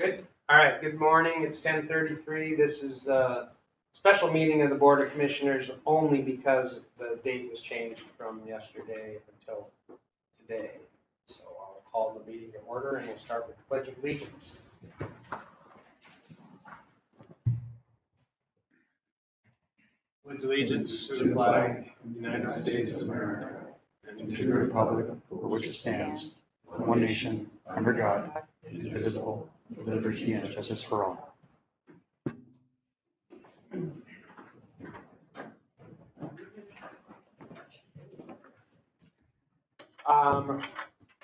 Good. All right. Good morning. It's 10:33. This is a special meeting of the Board of Commissioners only because the date was changed from yesterday until today. So I'll call the meeting to order and we'll start with the Pledge of Allegiance. Pledge allegiance to the flag of the United States of America and to the republic for which it stands, one nation, under God, indivisible, with liberty and justice for all.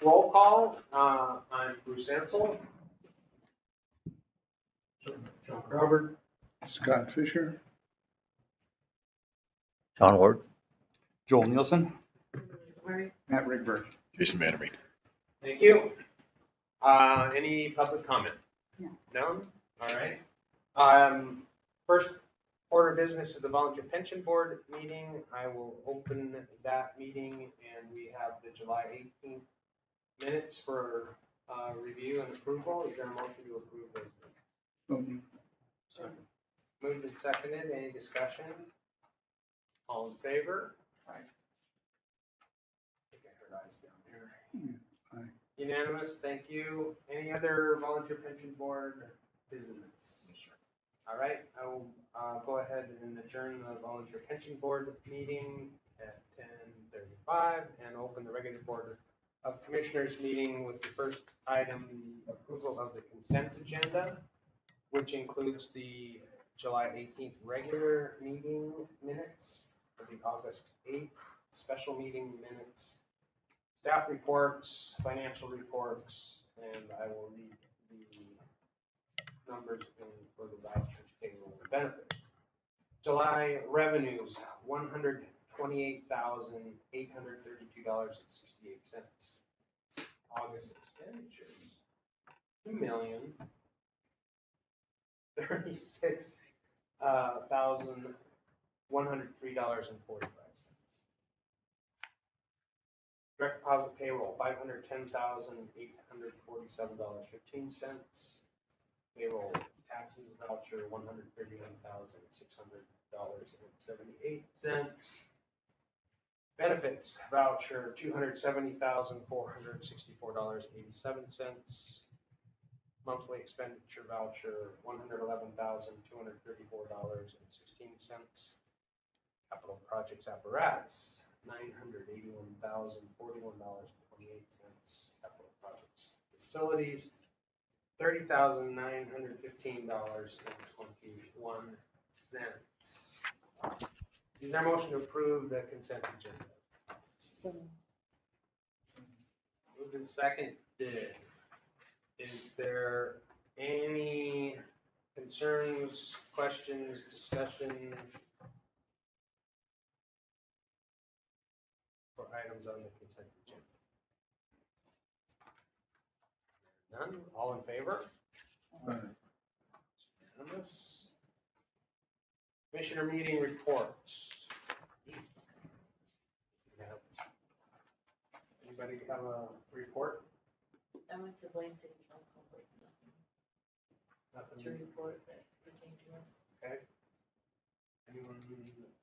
Roll call. I'm Bruce Ansel. John Robert. Scott Fisher. John Ward. Joel Nielsen. Matt Rigberg. Jason Vandermeer. Thank you. Any public comment? No. None? All right. First order of business is the Volunteer Pension Board meeting. I will open that meeting, and we have the July 18th minutes for review and approval. Is there a motion to approve those minutes? Moved and seconded. Any discussion? All in favor? Aye. I think I heard ayes down here. Aye. Unanimous, thank you. Any other volunteer pension board business? No, sir. All right, I will go ahead and adjourn the volunteer pension board meeting at 10:35 and open the regular board of commissioners meeting with the first item, the approval of the consent agenda, which includes the July 18th regular meeting minutes, for the August 8th special meeting minutes, staff reports, financial reports, and I will read the numbers for the vouchers, payroll, and benefits. July revenues, $128,832.68. August expenditures, $2,036,103.45. Direct deposit payroll, $510,847.15. Payroll taxes voucher, $131,600.78. Benefits voucher, $270,464.87. Monthly expenditure voucher, $111,234.16. Capital projects apparatus, $981,041.28. Capital projects facilities, $30,915.21. Is there a motion to approve the consent agenda? So, Moved and seconded. Is there any concerns, questions, discussion for items on the consent agenda? None? All in favor? Unanimous. Commissioner meeting reports. Anybody have a report? I went to Blaine City Council, but nothing to report that pertained to us. Okay. Anyone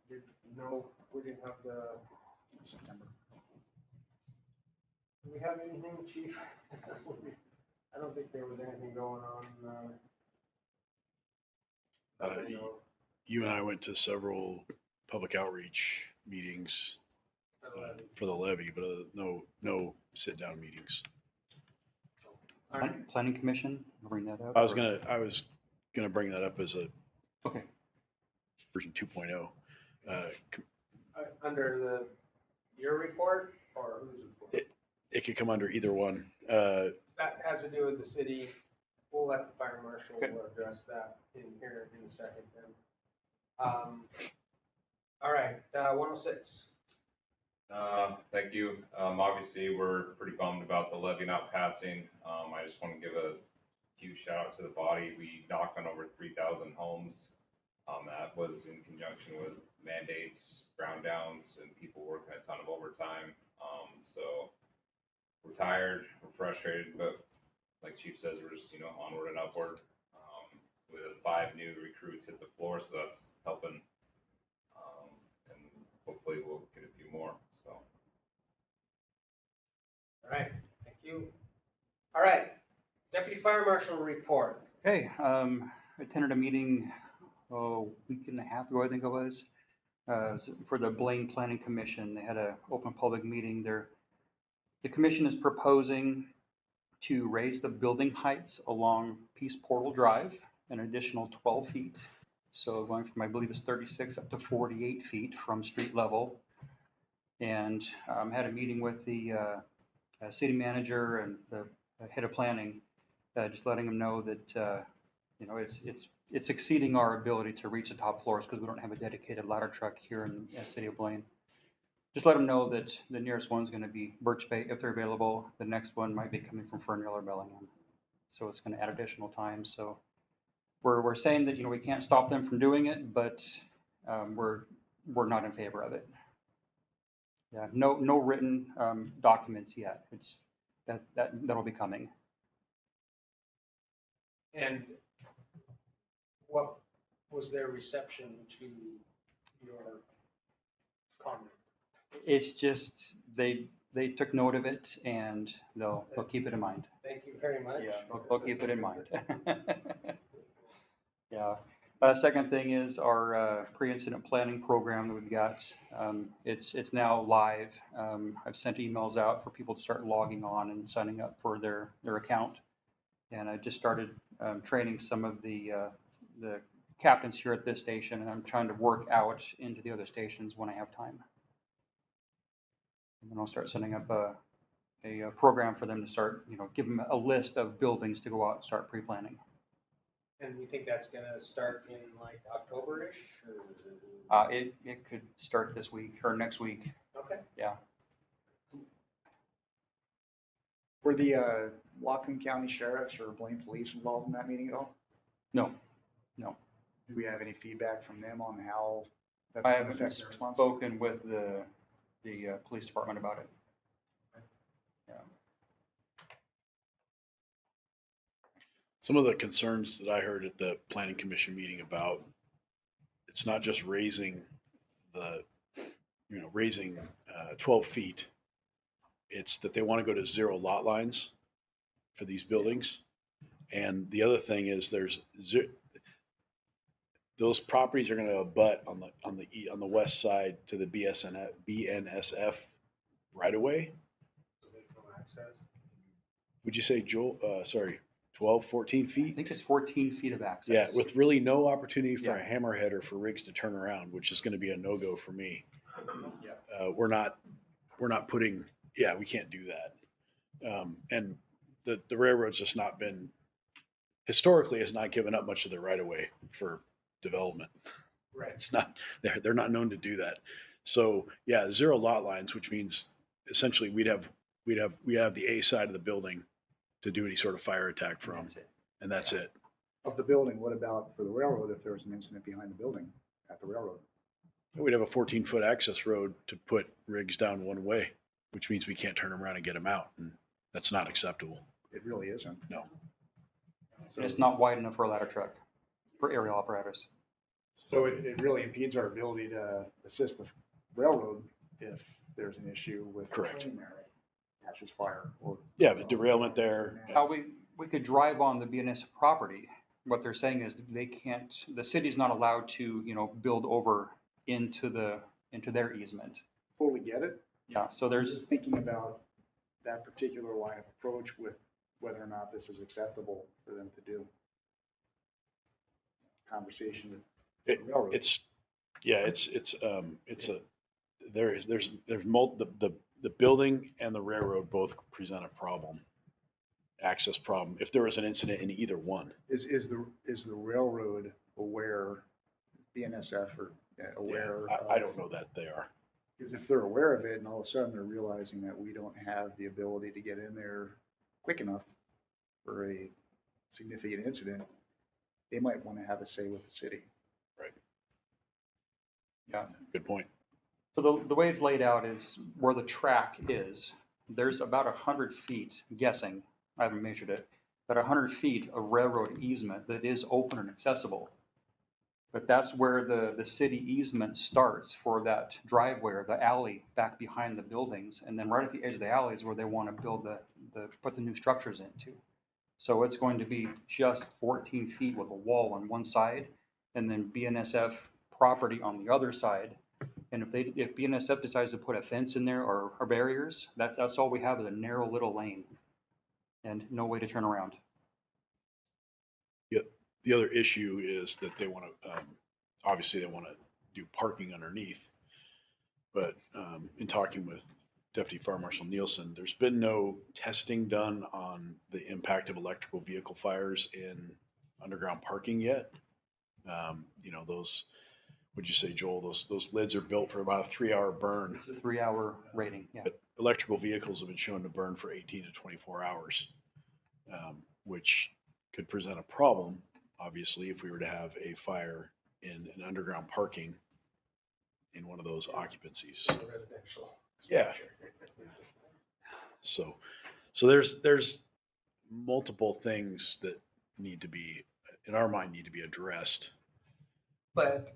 did know we didn't have the September. Do we have anything, Chief? I don't think there was anything going on. You and I went to several public outreach meetings for the levy, but no sit-down meetings. All right. Planning Commission, I'll bring that up. I was gonna bring that up as a Okay. version 2.0. Under your report or whose report? It could come under either one. That has to do with the city. We'll let the fire marshal Okay. address that in here in a second then. All right, 106. Thank you. Obviously, we're pretty bummed about the levy not passing. I just want to give a huge shout out to the body. We knocked on over 3,000 homes. That was in conjunction with mandates, ground downs, and people working a ton of overtime. So we're tired, we're frustrated, but like Chief says, we're just, onward and upward. With 5 new recruits hit the floor, so that's helping. And hopefully we'll get a few more, so. All right, thank you. All right, Deputy Fire Marshal report. Okay, attended a meeting a week and a half ago, I think it was, for the Blaine Planning Commission. They had an open public meeting there. The commission is proposing to raise the building heights along Peace Portal Drive an additional 12 feet. So going from, I believe it's 36 up to 48 feet from street level. And had a meeting with the city manager and the head of planning, just letting them know that, it's exceeding our ability to reach the top floors because we don't have a dedicated ladder truck here in the city of Blaine. Just let them know that the nearest one's going to be Birch Bay if they're available. The next one might be coming from Ferndale or Bellingham. So it's going to add additional time. So we're saying that, we can't stop them from doing it, but we're not in favor of it. Yeah, no written documents yet. It's that'll be coming. And what was their reception to your comment? It's just they took note of it and they'll keep it in mind. Thank you very much. Yeah, they'll keep it in mind. Yeah. Second thing is our pre-incident planning program that we've got. It's now live. I've sent emails out for people to start logging on and signing up for their account. And I just started training some of the captains here at this station, and I'm trying to work out into the other stations when I have time. And then I'll start setting up a program for them to start, give them a list of buildings to go out and start pre-planning. And you think that's gonna start in like October-ish or? It could start this week or next week. Okay. Yeah. Were the Whatcom County Sheriffs or Blaine Police involved in that meeting at all? No. Do we have any feedback from them on how that's I going to haven't affect their response? spoken with the police department about it. Yeah. Some of the concerns that I heard at the planning commission meeting about, it's not just raising 12 feet. It's that they want to go to 0 lot lines for these buildings. And the other thing is those properties are going to abut on the west side to the BNSF right away. So there's no access. Would you say, Joel, 12, 14 I feet? think it's 14 feet of access. Yeah, with really no opportunity for Yeah. a hammerhead or for rigs to turn around, which is going to be a no-go for me. Yeah. We're not putting, we can't do that. And the railroad's just not been, historically has not given up much of the right of way for development. Right. It's not, they're not known to do that. So 0 lot lines, which means essentially we have the A side of the building to do any sort of fire attack from, That's it. and that's it. Of the building, what about for the railroad if there was an incident behind the building at the railroad? We'd have a 14-foot access road to put rigs down one way, which means we can't turn them around and get them out. And that's not acceptable. It really isn't. No. So, It's not wide enough for a ladder truck, for aerial apparatus. so it really impedes our ability to assist the railroad if there's an issue with the Correct. train there, catches fire or. Yeah, the derailment there. How we could drive on the BNS property. What they're saying is they can't, the city's not allowed to, build over into their easement. Totally get it. Yeah, so I'm there's, just thinking about that particular line of approach with whether or not this is acceptable for them to do. Conversation with the railroad. The building and the railroad both present a problem, access problem, if there was an incident in either one. Is the railroad aware, BNSF or aware? I don't know that they are. Because if they're aware of it and all of a sudden they're realizing that we don't have the ability to get in there quick enough for a significant incident, they might want to have a say with the city. yeah. Good point. So the way it's laid out is where the track is, there's about 100 feet, guessing, I haven't measured it, about 100 feet of railroad easement that is open and accessible. But that's where the city easement starts for that driveway or the alley back behind the buildings. And then right at the edge of the alley is where they want to build put the new structures into. So it's going to be just 14 feet with a wall on one side and then BNSF property on the other side. And if BNSF decides to put a fence in there or barriers, that's all we have is a narrow little lane and no way to turn around. The other issue is that they want to, obviously they want to do parking underneath. But in talking with Deputy Fire Marshal Nielsen, there's been no testing done on the impact of electrical vehicle fires in underground parking yet. You know, those, would you say, Joel, those lids are built for about a 3-hour burn. It's a 3-hour rating, yeah. But electrical vehicles have been shown to burn for 18 to 24 hours, which could present a problem, obviously, if we were to have a fire in an underground parking in one of those occupancies. Residential. Yeah. So there's multiple things that need to be, in our mind, need to be addressed. But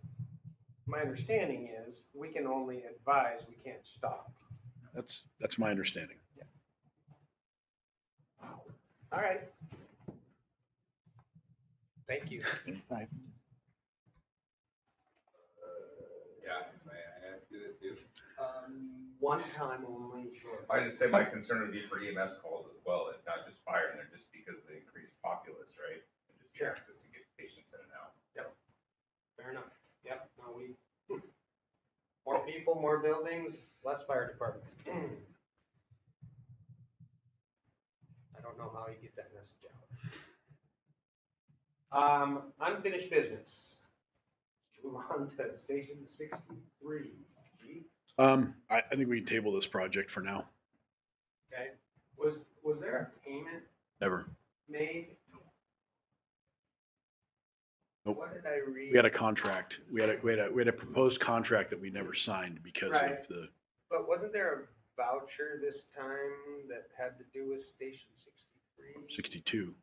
my understanding is we can only advise, we can't stop. That's my understanding. All right. Thank you. Yeah, I do it too. One time only, sure. I just say my concern would be for EMS calls as well, if not just fire, and they're just because of the increased populace, right? And just the Sure. access to get patients in and out. Fair enough. Yep, no, more people, more buildings, less fire departments. I don't know how you get that message out. Unfinished business. Move on to station 63. I think we can table this project for now. Okay, was there a payment Never. made? Nope. What did I read? We had a contract. We had a proposed contract that we never signed because Right. of the, But wasn't there a voucher this time that had to do with Station 63? 62.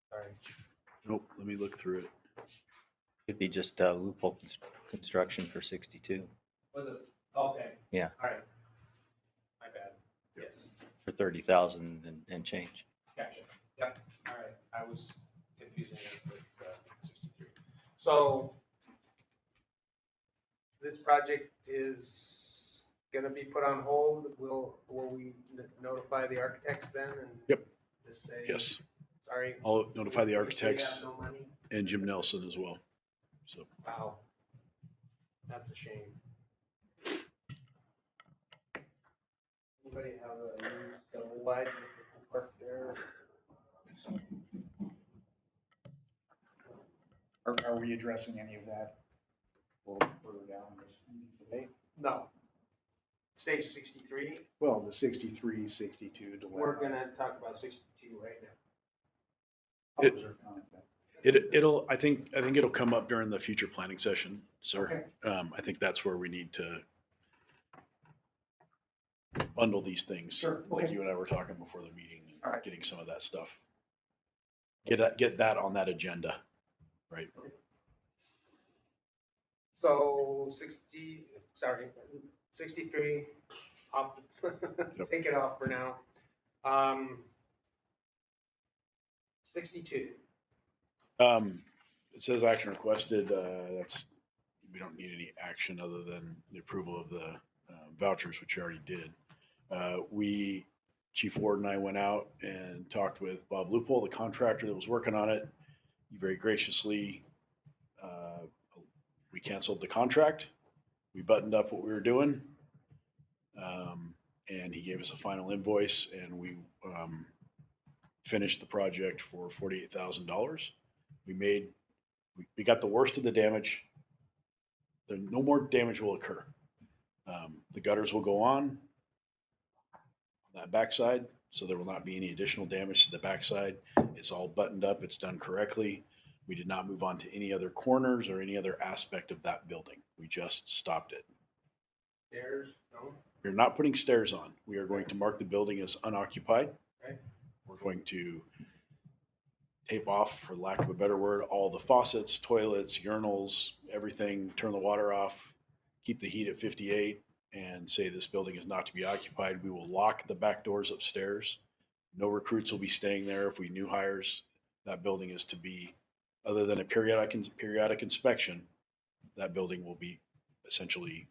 Sorry. Nope, let me look through it. Could be just loophole construction for 62 Was it? Okay. Yeah. All right. My bad. Yes. for 30,000 and change. Gotcha. Yep. All right. I was confusing it with 63. So this project is going to be put on hold. Will we notify the architects then? And Yep. just say, Yes, sorry. I'll notify the we architects have no money? and Jim Nelson as well. So Wow. That's a shame. Anybody have a used double wide park there? Are we addressing any of that a little further down this today? No. Stage 63, Well, the 63, 62 delay. we're gonna talk about 62 right now. It- Those are kind of- it'll, I think it'll come up during the future planning session, sir. Okay. I think that's where we need to bundle these things. Sure, Like okay. you and I were talking before the meeting, and All right. getting some of that stuff. Get that on that agenda, right? So 63, off, Yep. take it off for now. 62, It says action requested, we don't need any action other than the approval of the vouchers, which you already did. Chief Ward and I went out and talked with Bob Loophole, the contractor that was working on it. He very graciously, we canceled the contract. We buttoned up what we were doing. And he gave us a final invoice, and we finished the project for $48,000. We got the worst of the damage. No more damage will occur. The gutters will go on that backside, so there will not be any additional damage to the backside. It's all buttoned up. It's done correctly. We did not move on to any other corners or any other aspect of that building. We just stopped it. Stairs, no? We're not putting stairs on. We are going to mark the building as unoccupied. Okay. We're going to tape off, for lack of a better word, all the faucets, toilets, urinals, everything, turn the water off, keep the heat at 58, and say this building is not to be occupied. We will lock the back doors upstairs. No recruits will be staying there. If we new hires, that building is to be, other than a periodic inspection, that building will be essentially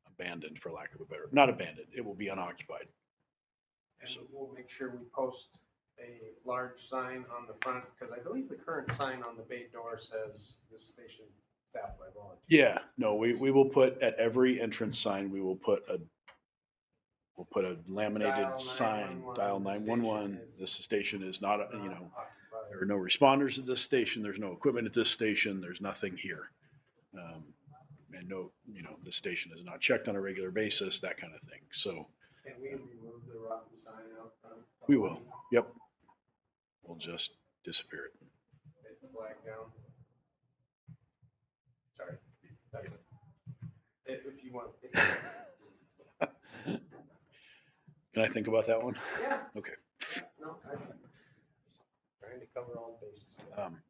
abandoned, for lack of a better, not abandoned, it will be unoccupied. And we'll make sure we post a large sign on the front, because I believe the current sign on the bay door says this station staffed by volunteers. Yeah, no, we will put at every entrance sign, we'll put a laminated Dial sign, 911, dial the 911. station This station is not, Not you know, occupied. there are no responders at this station. There's no equipment at this station. There's nothing here. And no, you know, the station is not checked on a regular basis, that kind of thing. So Can we remove the rotten sign out front? we will, yep. We'll just disappear it. Take the flag down. Sorry, that's it. If you want. Can I think about that one? Yeah. Okay. No, I'm trying to cover all bases.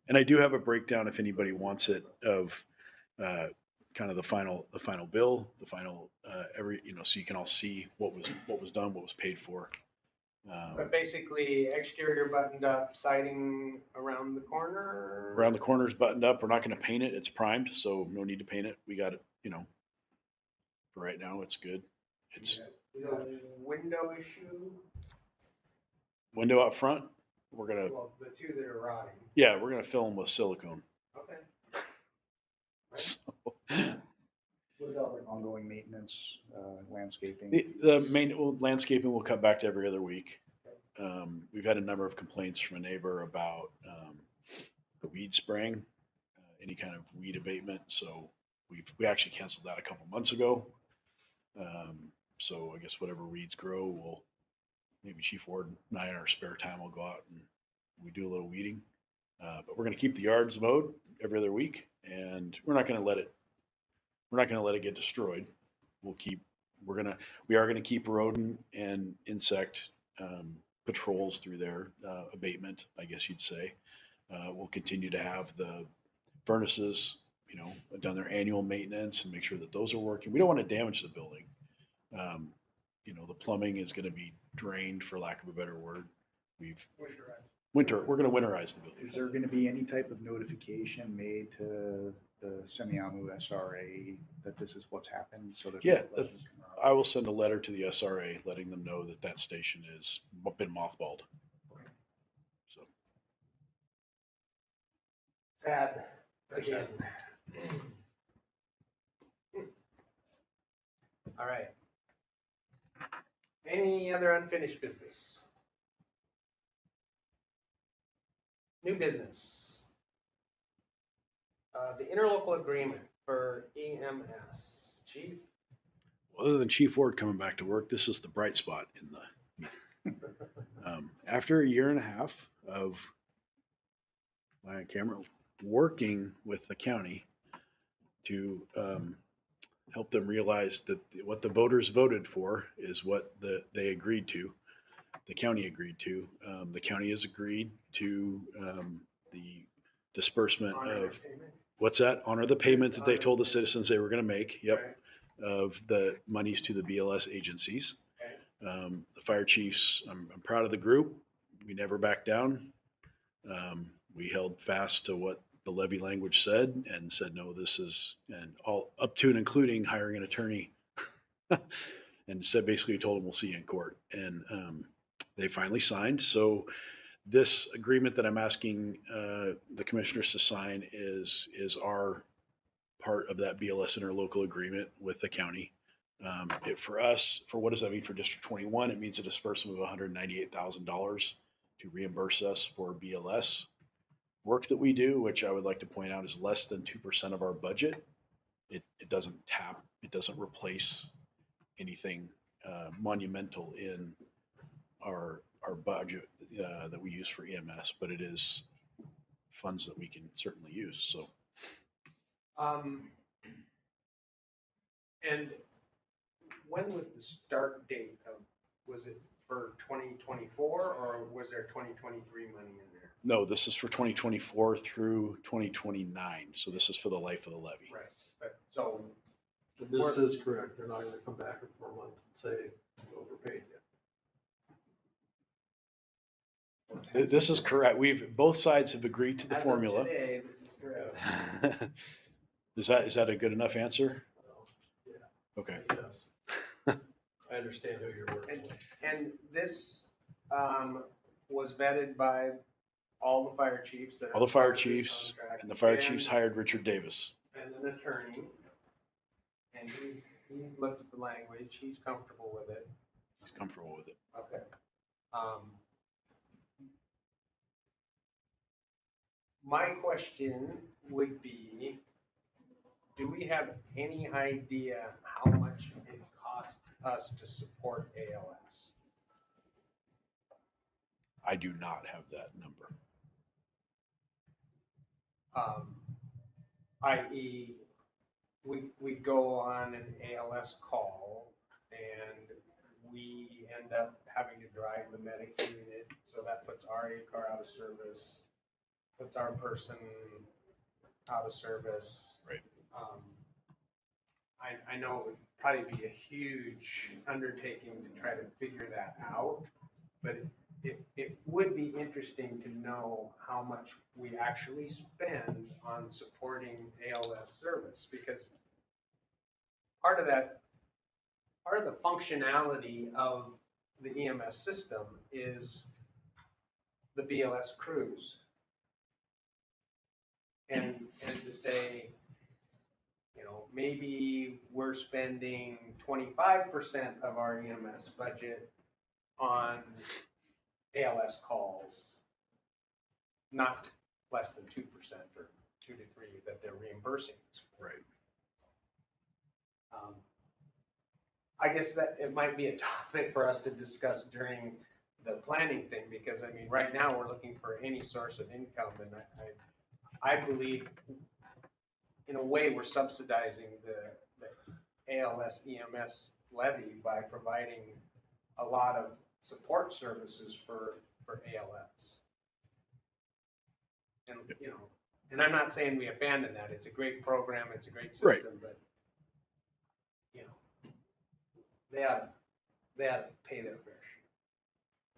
And I do have a breakdown, if anybody wants it, of kind of the final bill, the final every, you know, so you can all see what was done, what was paid for. But basically, exterior buttoned up, siding around the corner. Around the corners buttoned up. We're not going to paint it. It's primed, so no need to paint it. We got it, you know, for right now, it's good. It's The window issue, window out front. We're going to, well, the two that are rotting. yeah, we're going to fill them with silicone. Okay. So, What about like ongoing maintenance, landscaping? the main landscaping will cut back to every other week. We've had a number of complaints from a neighbor about the weed spraying, any kind of weed abatement. So we actually canceled that a couple months ago. So I guess whatever weeds grow, we'll maybe Chief Ward and I in our spare time will go out and we do a little weeding. But we're going to keep the yards mowed every other week, and we're not going to let it get destroyed. We are going to keep rodent and insect patrols through there, abatement, I guess you'd say. We'll continue to have the furnaces, you know, done their annual maintenance and make sure that those are working. We don't want to damage the building. You know, the plumbing is going to be drained, for lack of a better word. We're going to winterize the building. Is there going to be any type of notification made to the Semiahmoo SRA that this is what's happened? So there's no Yeah, questions around? I will send a letter to the SRA letting them know that that station has been mothballed. So Sad again. All right. Any other unfinished business? New business. The interlocal agreement for EMS. Chief? other than Chief Ward coming back to work, this is the bright spot in the meeting. After a year and a half of my camera working with the county to help them realize that what the voters voted for is what they agreed to, the county agreed to. The county has agreed to the disbursement of, what's that? Honor the payment that they told the citizens they were going to make. Yep. Of the monies to the BLS agencies. The fire chiefs, I'm proud of the group. We never backed down. We held fast to what the levy language said and said, no, this is, and all up to and including hiring an attorney. And said, basically told them, we'll see you in court. And they finally signed. So this agreement that I'm asking the commissioners to sign is our part of that BLS interlocal agreement with the county. For us, for what does that mean for District 21? It means a disbursement of $198,000 to reimburse us for BLS work that we do, which I would like to point out is less than 2% of our budget. It doesn't replace anything monumental in our budget that we use for EMS, but it is funds that we can certainly use, so. And when was the start date of, was it for 2024 or was there 2023 money in there? No, this is for 2024 through 2029, so this is for the life of the levy. Right, but so, This is correct. They're not gonna come back in 4 months and say, you overpaid you. This is correct. Both sides have agreed to the as of formula. today, this is correct. Is that a good enough answer? Yeah, Okay. yes. I understand who you're working with. And this was vetted by all the fire chiefs that are. All the fire part of this chiefs contract, and the fire chiefs hired Richard Davis. And an attorney. And he's looked at the language, he's comfortable with it. He's comfortable with it. Okay. My question would be, do we have any idea how much it costs us to support ALS? I do not have that number. I.e., we go on an ALS call and we end up having to drive the medic unit, so that puts our car out of service, puts our person out of service. Right. I know it would probably be a huge undertaking to try to figure that out, but it would be interesting to know how much we actually spend on supporting ALS service, because part of the functionality of the EMS system is the BLS crews. And to say, you know, maybe we're spending 25% of our EMS budget on ALS calls, not less than 2% or 2 to 3 that they're reimbursing us for. Right. I guess that it might be a topic for us to discuss during the planning thing, because I mean, right now we're looking for any source of income, and I believe in a way we're subsidizing the ALS EMS levy by providing a lot of support services for ALS. And, you know, and I'm not saying we abandon that. It's a great program. It's a great system, Right. but, you know, they ought to pay their fair share.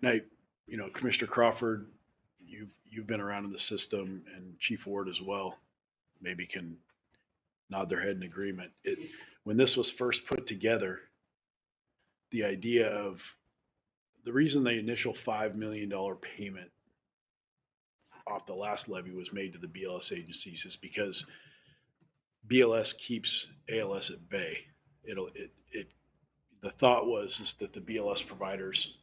Now, you know, Commissioner Crawford, you've been around in the system, and Chief Ward as well, maybe can nod their head in agreement. When this was first put together, the idea of the reason the initial $5 million payment off the last levy was made to the BLS agencies is because BLS keeps ALS at bay. The thought is that the BLS providers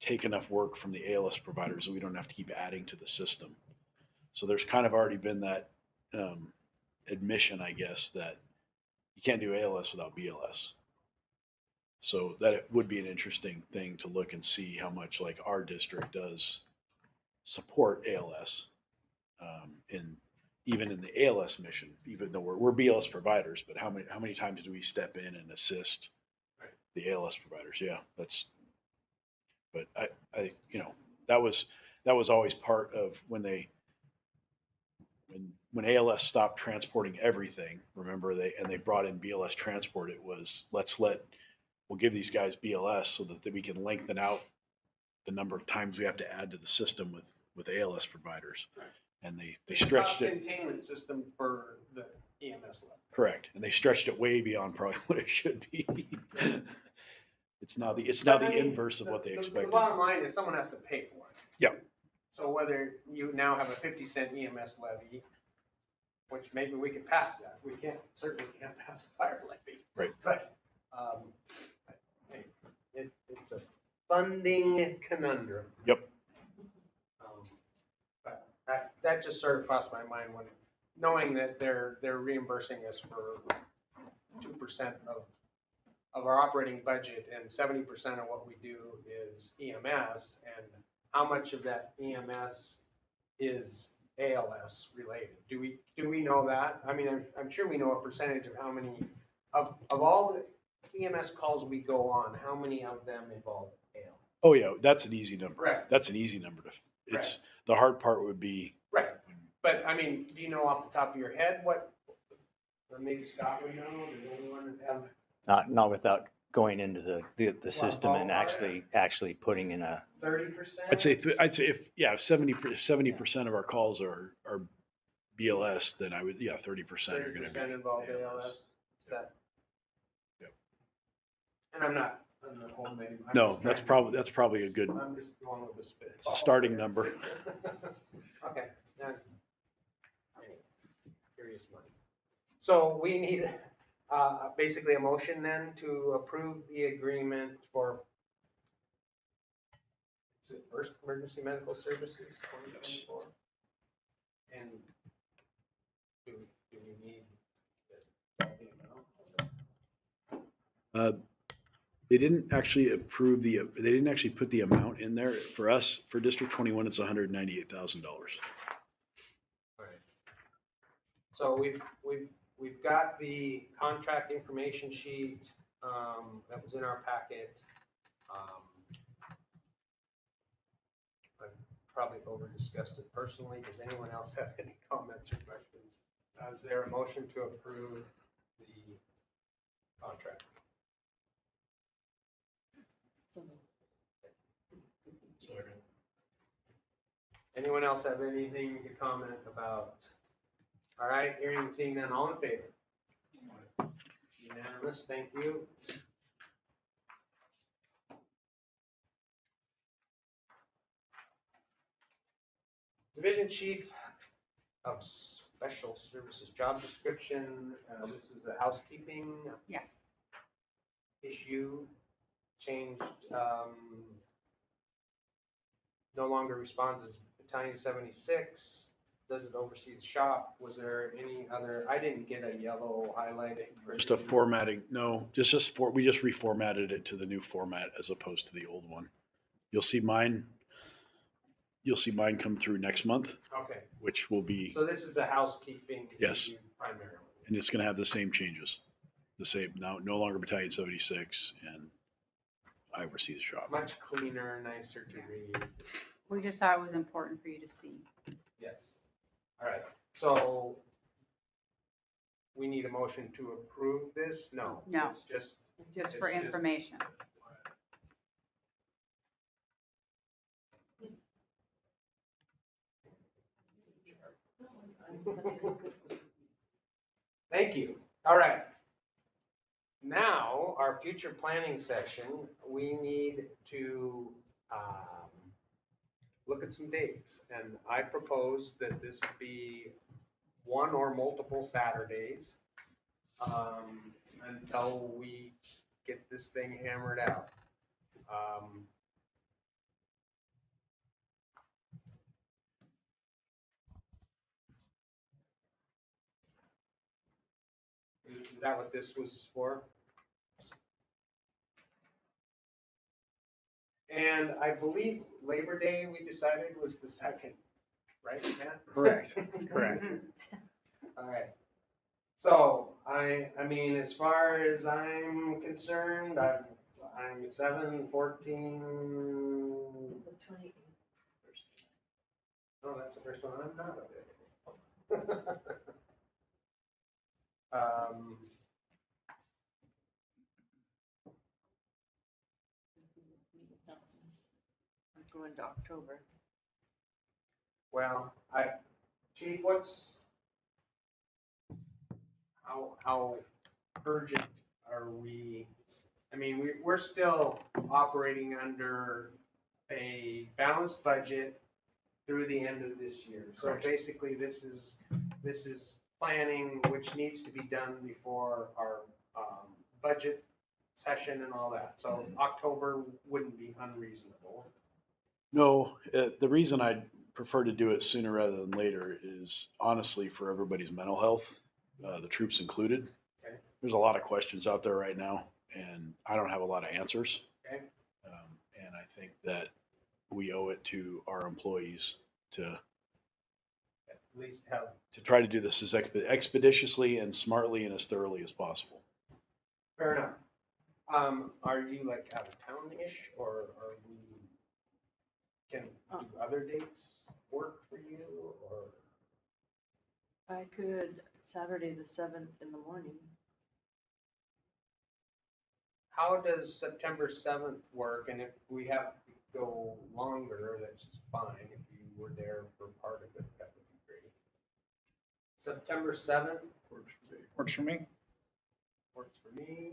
take enough work from the ALS providers so we don't have to keep adding to the system. So there's kind of already been that admission, I guess, that you can't do ALS without BLS. So that it would be an interesting thing to look and see how much like our district does support ALS even in the ALS mission, even though we're BLS providers, but how many times do we step in and assist the ALS providers? Yeah, but I you know, that was always part of when ALS stopped transporting everything. Remember, they brought in BLS transport. It was we'll give these guys BLS so that we can lengthen out the number of times we have to add to the system with ALS providers. Right. And they stretched it. Containment system for the EMS level. Correct. And they stretched it way beyond probably what it should be. It's now the inverse of what they expected. The bottom line is someone has to pay for it. Yeah. So whether you now have a 50-cent EMS levy, which maybe we could pass that. We certainly can't pass a fire levy. Right. But it's a funding conundrum. Yep. But that just sort of crossed my mind when knowing that they're reimbursing us for 2% of our operating budget, and 70% of what we do is EMS, and how much of that EMS is ALS related. Do we know that? I mean, I'm sure we know a percentage of how many, of all the EMS calls we go on, how many of them involve ALS? Oh, yeah, that's an easy number. Right. That's an easy number it's, the hard part would be. Right. But I mean, do you know off the top of your head what, or maybe Scott would know, does anyone have Not without going into the system and ballpark? actually putting in a, 30%? I'd say if 70% of our calls are BLS, then I would, 30% are gonna 30% be involved ALS. ALS. Is that? Yep. And I'm not holding any. I'm No, just that's trying to- probably a good, I'm just going with the spit. it's a starting number. Okay, now, anyway, curious mind. So we need, basically a motion then to approve the agreement for, is it First Emergency Medical Services 2024? And do we need the amount? They didn't actually approve they didn't actually put the amount in there. For us, for District 21, it's $198,000. Right. So we've got the contract information sheet, that was in our packet. I've probably over discussed it personally. Does anyone else have any comments or questions? Is there a motion to approve the contract? Anyone else have anything to comment about? All right, hearing and seeing none, all in favor? Unanimous, thank you. Division Chief of Special Services job description, this is a housekeeping Yes. issue, changed, no longer responds as Battalion 76, doesn't oversee the shop. Was there any other, I didn't get a yellow highlighting. Just a formatting, no, we just reformatted it to the new format as opposed to the old one. You'll see mine come through next month, Okay, which will be, so this is a housekeeping Yes. issue primarily. and it's gonna have the same changes. The same, now, no longer Battalion 76, and I oversee the shop. Much cleaner, nicer to read. We just thought it was important for you to see. Yes. All right, so we need a motion to approve this? No. No. It's just. Just for it's just- information. Thank you. All right. Now, our future planning session, we need to look at some dates. And I propose that this be one or multiple Saturdays until we get this thing hammered out. Is that what this was for? And I believe Labor Day, we decided was the 2nd, right, Matt? Correct, correct. All right. So, I mean, as far as I'm concerned, I'm 7/14. The 28th. Oh, that's the first one I'm not available. I'm going to October. Well, Chief, how urgent are we? I mean, we're still operating under a balanced budget through the end of this year. So Correct. basically, this is planning which needs to be done before our budget session and all that. So October wouldn't be unreasonable. No, the reason I'd prefer to do it sooner rather than later is honestly for everybody's mental health, the troops included. Okay. There's a lot of questions out there right now, and I don't have a lot of answers. Okay. And I think that we owe it to our employees to least have, to try to do this as expeditiously and smartly and as thoroughly as possible. fair enough. Are you like out of town-ish, or are we, can do other dates work for you, or? I could Saturday the 7th in the morning. How does September 7th work? And if we have to go longer, that's just fine. If you were there for part of it, that would be great. September 7th Works for me. works for me.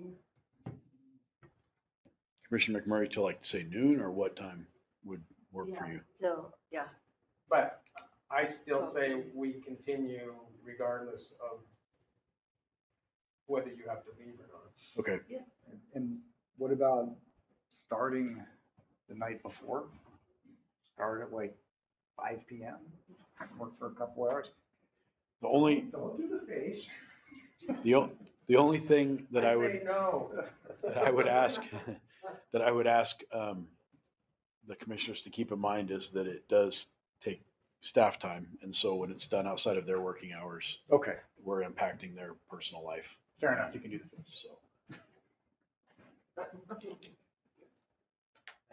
Commissioner McMurray till like say noon, or what time would work for Yeah, you? So, yeah, But I still say we continue regardless of whether you have to leave or not. Okay. And what about starting the night before? Start at like 5 PM, work for a couple hours? The only, Don't do the face. the only thing that I would, say no. that I would ask, that I would ask the commissioners to keep in mind is that it does take staff time. And so when it's done outside of their working hours, Okay, we're impacting their personal life. fair enough, you can do the face. So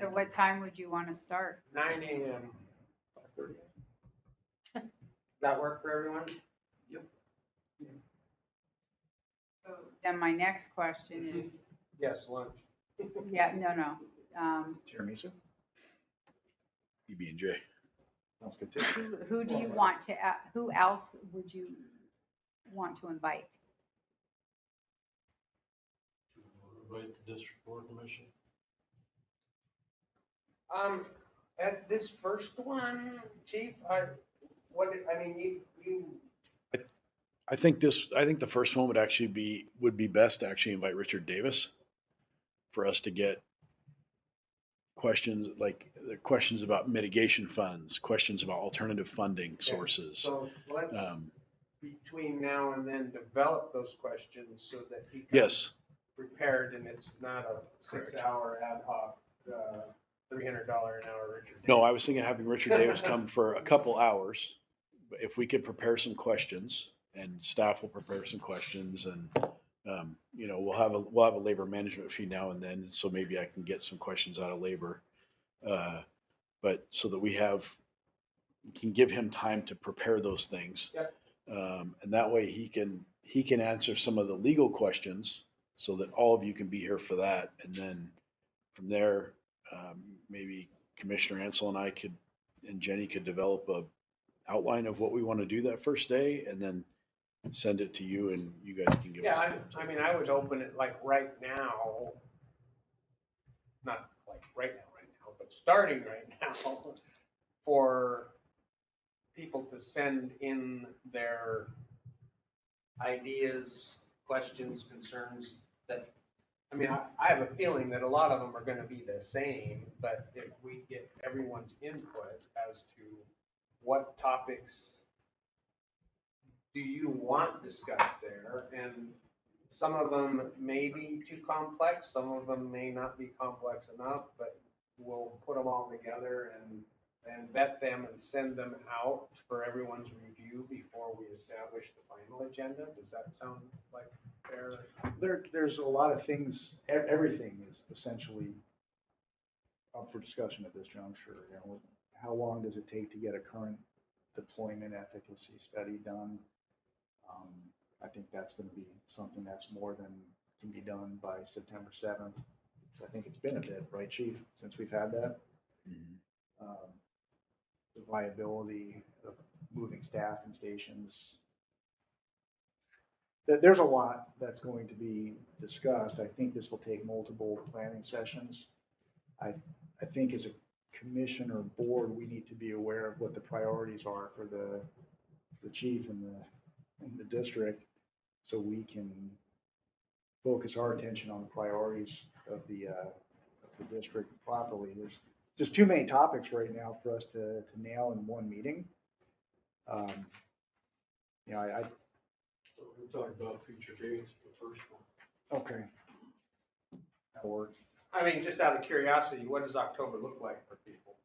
So what time would you want to start? 9 a.m. 5:30. Does that work for everyone? So then my next question is, Yes, lunch. yeah, no. Tiramisu, PB&J. sounds good too. Who do you want to, who else would you want to invite? Invite the district board commission. At this first one, Chief, you, I think the first one would be best to actually invite Richard Davis for us to get questions, like the questions about mitigation funds, questions about alternative funding sources. so let's, between now and then, develop those questions so that he can Yes, prepared and it's not a 6-hour ad hoc, $300 an hour Richard. no, I was thinking of having Richard Davis come for a couple hours. But if we could prepare some questions and staff will prepare some questions and, we'll have a labor management fee now and then. So maybe I can get some questions out of labor. But so that we can give him time to prepare those things. Yep. And that way he can answer some of the legal questions so that all of you can be here for that. And then from there, maybe Commissioner Ansel and I and Jenny could develop a outline of what we want to do that first day and then send it to you and you guys can give us. Yeah, I would open it like right now, not like right now, but starting right now for people to send in their ideas, questions, concerns that, I have a feeling that a lot of them are gonna be the same, but if we get everyone's input as to what topics do you want discussed there, and some of them may be too complex, some of them may not be complex enough, but we'll put them all together and vet them and send them out for everyone's review before we establish the final agenda. Does that sound like fair? There's a lot of things, everything is essentially up for discussion at this juncture. How long does it take to get a current deployment efficacy study done? I think that's going to be something that's more than can be done by September 7th. I think it's been a bit, right, Chief, since we've had that? Mhm. The viability of moving staff and stations. There's a lot that's going to be discussed. I think this will take multiple planning sessions. I think as a commission or board, we need to be aware of what the priorities are for the chief and the district, so we can focus our attention on the priorities of the district properly. There's just too many topics right now for us to nail in one meeting. So we're talking about future dates, the first one. Okay. That'll work. Just out of curiosity, what does October look like for people?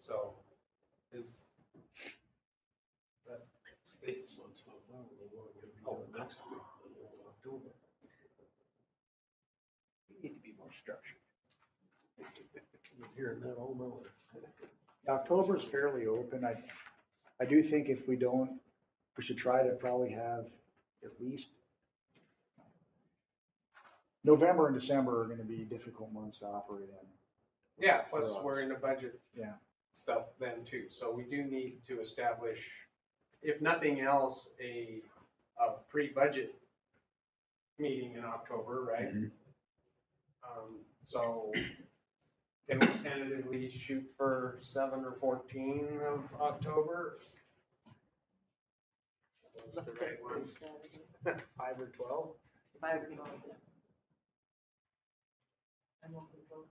So is that, 8 months, not now, we're going to be next week, October. Need to be more structured. I'm hearing that all over. October's fairly open. I do think if we don't, we should try to probably have at least November and December are gonna be difficult months to operate in. yeah, plus For us. we're in a budget Yeah, stuff then too. So we do need to establish, if nothing else, a pre-budget meeting in October, right? Mhm. So can we tentatively shoot for 7 or 14 of October? Those the right ones? Saturday, 5 or 12? 5 or 12, yeah. I'm open to both.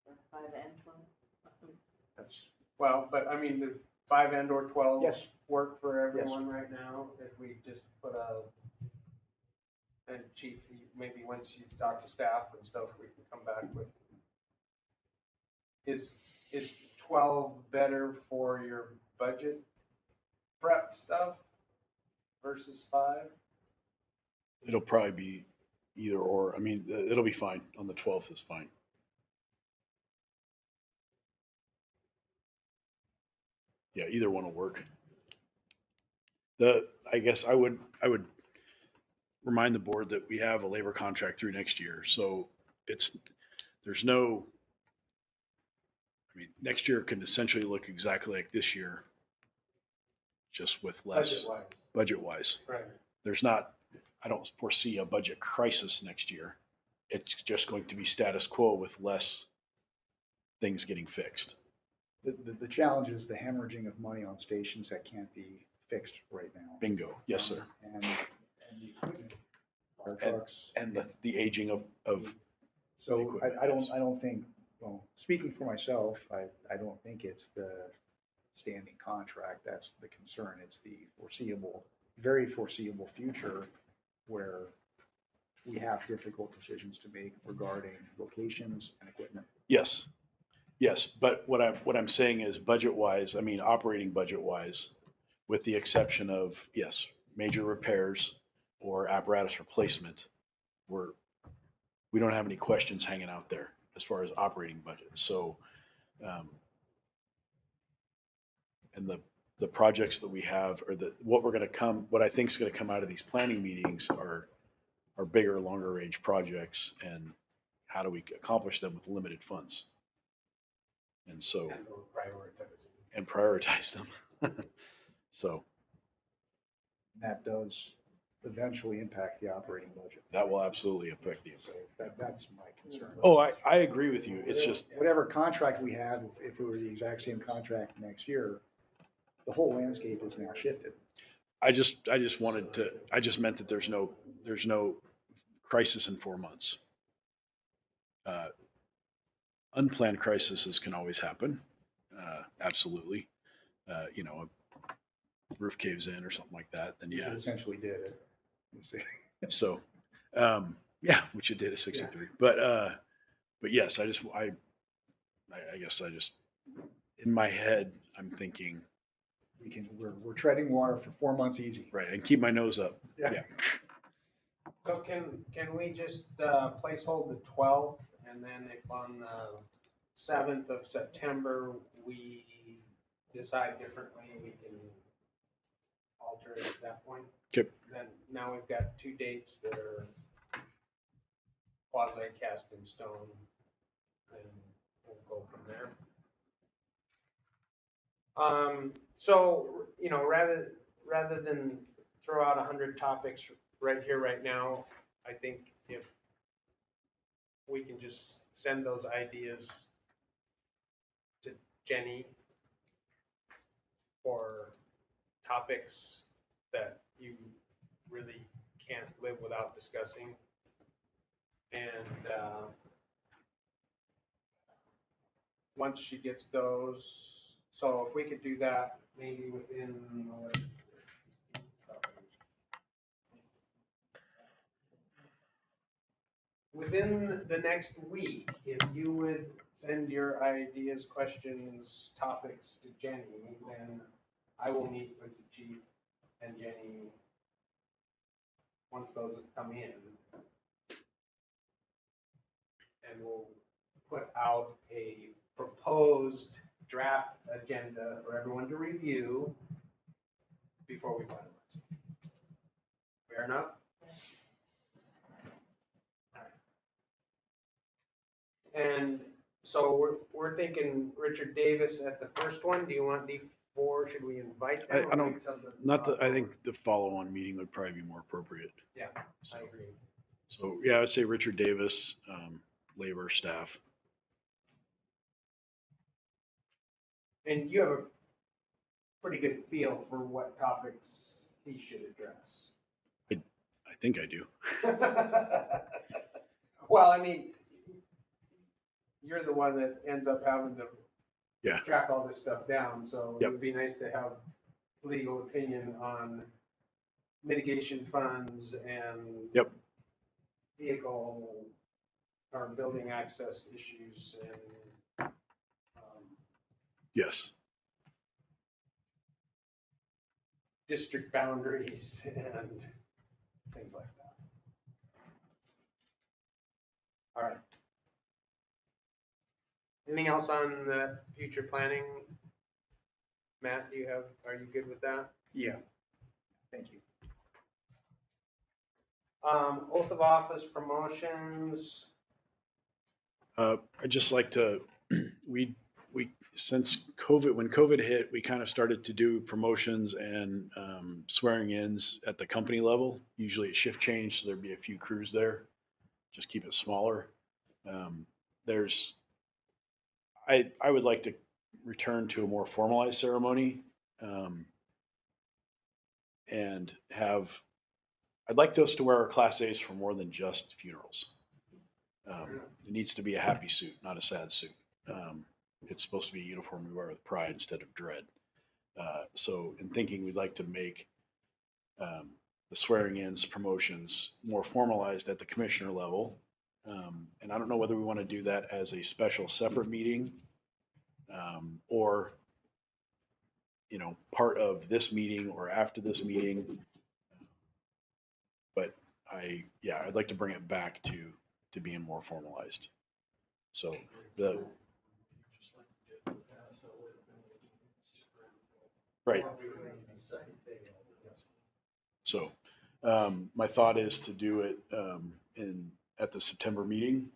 Or 5 and 12. that's, Well, but I mean, the 5 and or 12 yes, work for everyone right now, if we just put and chief, maybe once you talk to staff and stuff, we can come back with. Is 12 better for your budget prep stuff versus 5? It'll probably be either or. I mean, it'll be fine. On the 12th is fine. Yeah, either one will work. I guess I would remind the board that we have a labor contract through next year. So there's no, I mean, next year can essentially look exactly like this year, just with less Budget-wise, budget wise. right. There's not, I don't foresee a budget crisis next year. It's just going to be status quo with less things getting fixed. the challenge is the hemorrhaging of money on stations that can't be fixed right now. Bingo. Yes, sir. And the equipment, our And- trucks. And the aging of So equipment, I yes. don't think, well, speaking for myself, I don't think it's the standing contract that's the concern. It's the foreseeable, very foreseeable future where we have difficult decisions to make regarding locations and equipment. Yes, yes, but what I'm saying is budget-wise, I mean, operating budget-wise, with the exception of, yes, major repairs or apparatus replacement, we don't have any questions hanging out there as far as operating budget. So, and the projects that we have, or what I think is gonna come out of these planning meetings are bigger, longer range projects, and how do we accomplish them with limited funds? And so, And or prioritize. and prioritize them. So That does eventually impact the operating budget. that will absolutely affect the. So that's my concern. Oh, I agree with you. It's just, Whatever contract we had, if it were the exact same contract next year, the whole landscape is now shifted. I just meant that there's no crisis in 4 months. Unplanned crises can always happen. Absolutely. You know, a roof caves in or something like that, then Which yeah. it essentially did it. You see. So, yeah, which it did at 63. But yes, I guess in my head, I'm thinking, We're treading water for 4 months easy. right, and keep my nose up. Yeah. So can we just placehold the 12th, and then if on the 7th of September, we decide differently, we can alter it at that point? Okay. Then now we've got 2 dates that are quasi cast in stone, and we'll go from there. So, you know, rather than throw out 100 topics right here, right now, I think if we can just send those ideas to Jenny for topics that you really can't live without discussing. And once she gets those, so if we could do that maybe within, within the next week, if you would send your ideas, questions, topics to Jenny, then I will meet with the chief and Jenny once those have come in. And we'll put out a proposed draft agenda for everyone to review before we finalize. Fair enough? And so we're thinking Richard Davis at the first one. Do you want D4? Should we invite them? I don't, I think the follow-on meeting would probably be more appropriate. Yeah, So, I agree. so yeah, I would say Richard Davis, labor staff. And you have a pretty good feel for what topics he should address. I think I do. Well, I mean, you're the one that ends up having to Yeah. track all this stuff down, so it Yep. would be nice to have legal opinion on mitigation funds and Yep. vehicle or building access issues and Yes. district boundaries and things like that. All right. Anything else on the future planning? Matt, are you good with that? Yeah. Thank you. Oath of office promotions. I'd just like to, we, since COVID, when COVID hit, we kind of started to do promotions and swearing ins at the company level. Usually it's shift change, so there'd be a few crews there. Just keep it smaller. I would like to return to a more formalized ceremony and I'd like us to wear our Class A's for more than just funerals. It needs to be a happy suit, not a sad suit. It's supposed to be a uniform we wear with pride instead of dread. So in thinking, we'd like to make the swearing-ins, promotions more formalized at the commissioner level. And I don't know whether we want to do that as a special separate meeting or, part of this meeting or after this meeting. But I'd like to bring it back to being more formalized. So right. So my thought is to do it at the September meeting.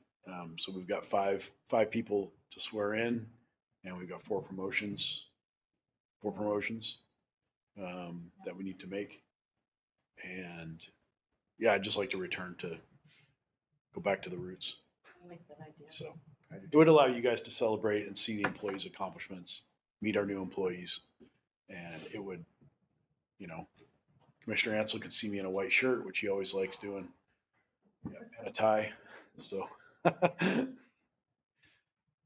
So we've got five people to swear in, and we've got four promotions that we need to make. And I'd just like to go back to the roots. I like that idea. So it would allow you guys to celebrate and see the employees' accomplishments, meet our new employees, and it would, Commissioner Ansel can see me in a white shirt, which he always likes doing, and a tie. So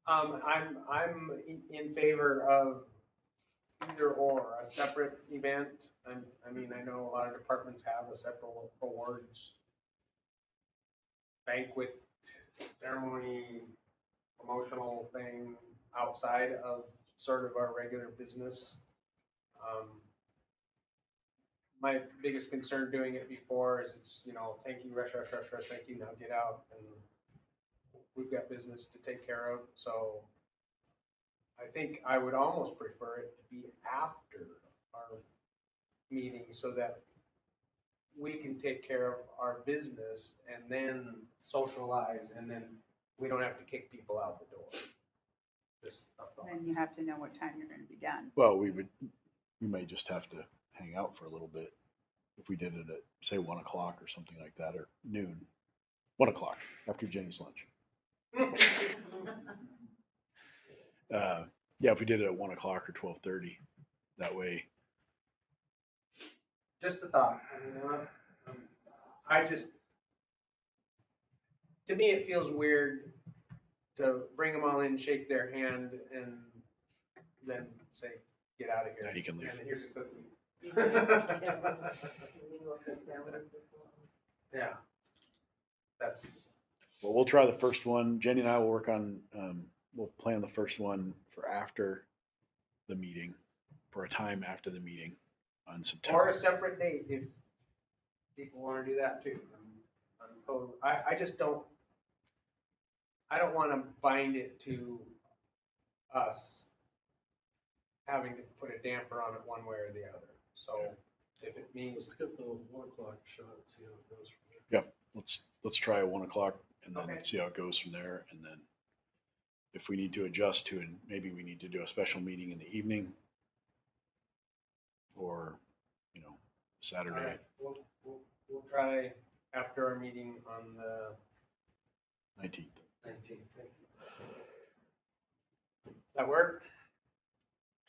I'm in favor of either or, a separate event. I know a lot of departments have a separate awards banquet ceremony, promotional thing outside of sort of our regular business. My biggest concern doing it before is it's, thank you, rush, thank you, now get out. And we've got business to take care of. So I think I would almost prefer it to be after our meeting so that we can take care of our business and then socialize, and then we don't have to kick people out the door. Just a thought. Then you have to know what time you're gonna be done. well, we may just have to hang out for a little bit if we did it at, say, 1 o'clock or something like that, or noon. 1 o'clock after Jenny's lunch. If we did it at 1 o'clock or 12:30, that way. Just a thought. To me, it feels weird to bring them all in, shake their hand, and then say, get out of here. Yeah, you can leave. And here's a cookie. Yeah. That's just Well, we'll try the first one. Jenny and I will work on, we'll plan the first one for after the meeting, for a time after the meeting on Or September. a separate date if people want to do that too. I just don't, I don't want to bind it to us having to put a damper on it one way or the other. So if it means, Let's get the 1 o'clock shot and see how it goes from there. Let's try at 1 o'clock and then Okay. see how it goes from there. And then if we need to adjust to it, maybe we need to do a special meeting in the evening or, all Saturday. right, we'll try after our meeting on the 19th. 19th. That work?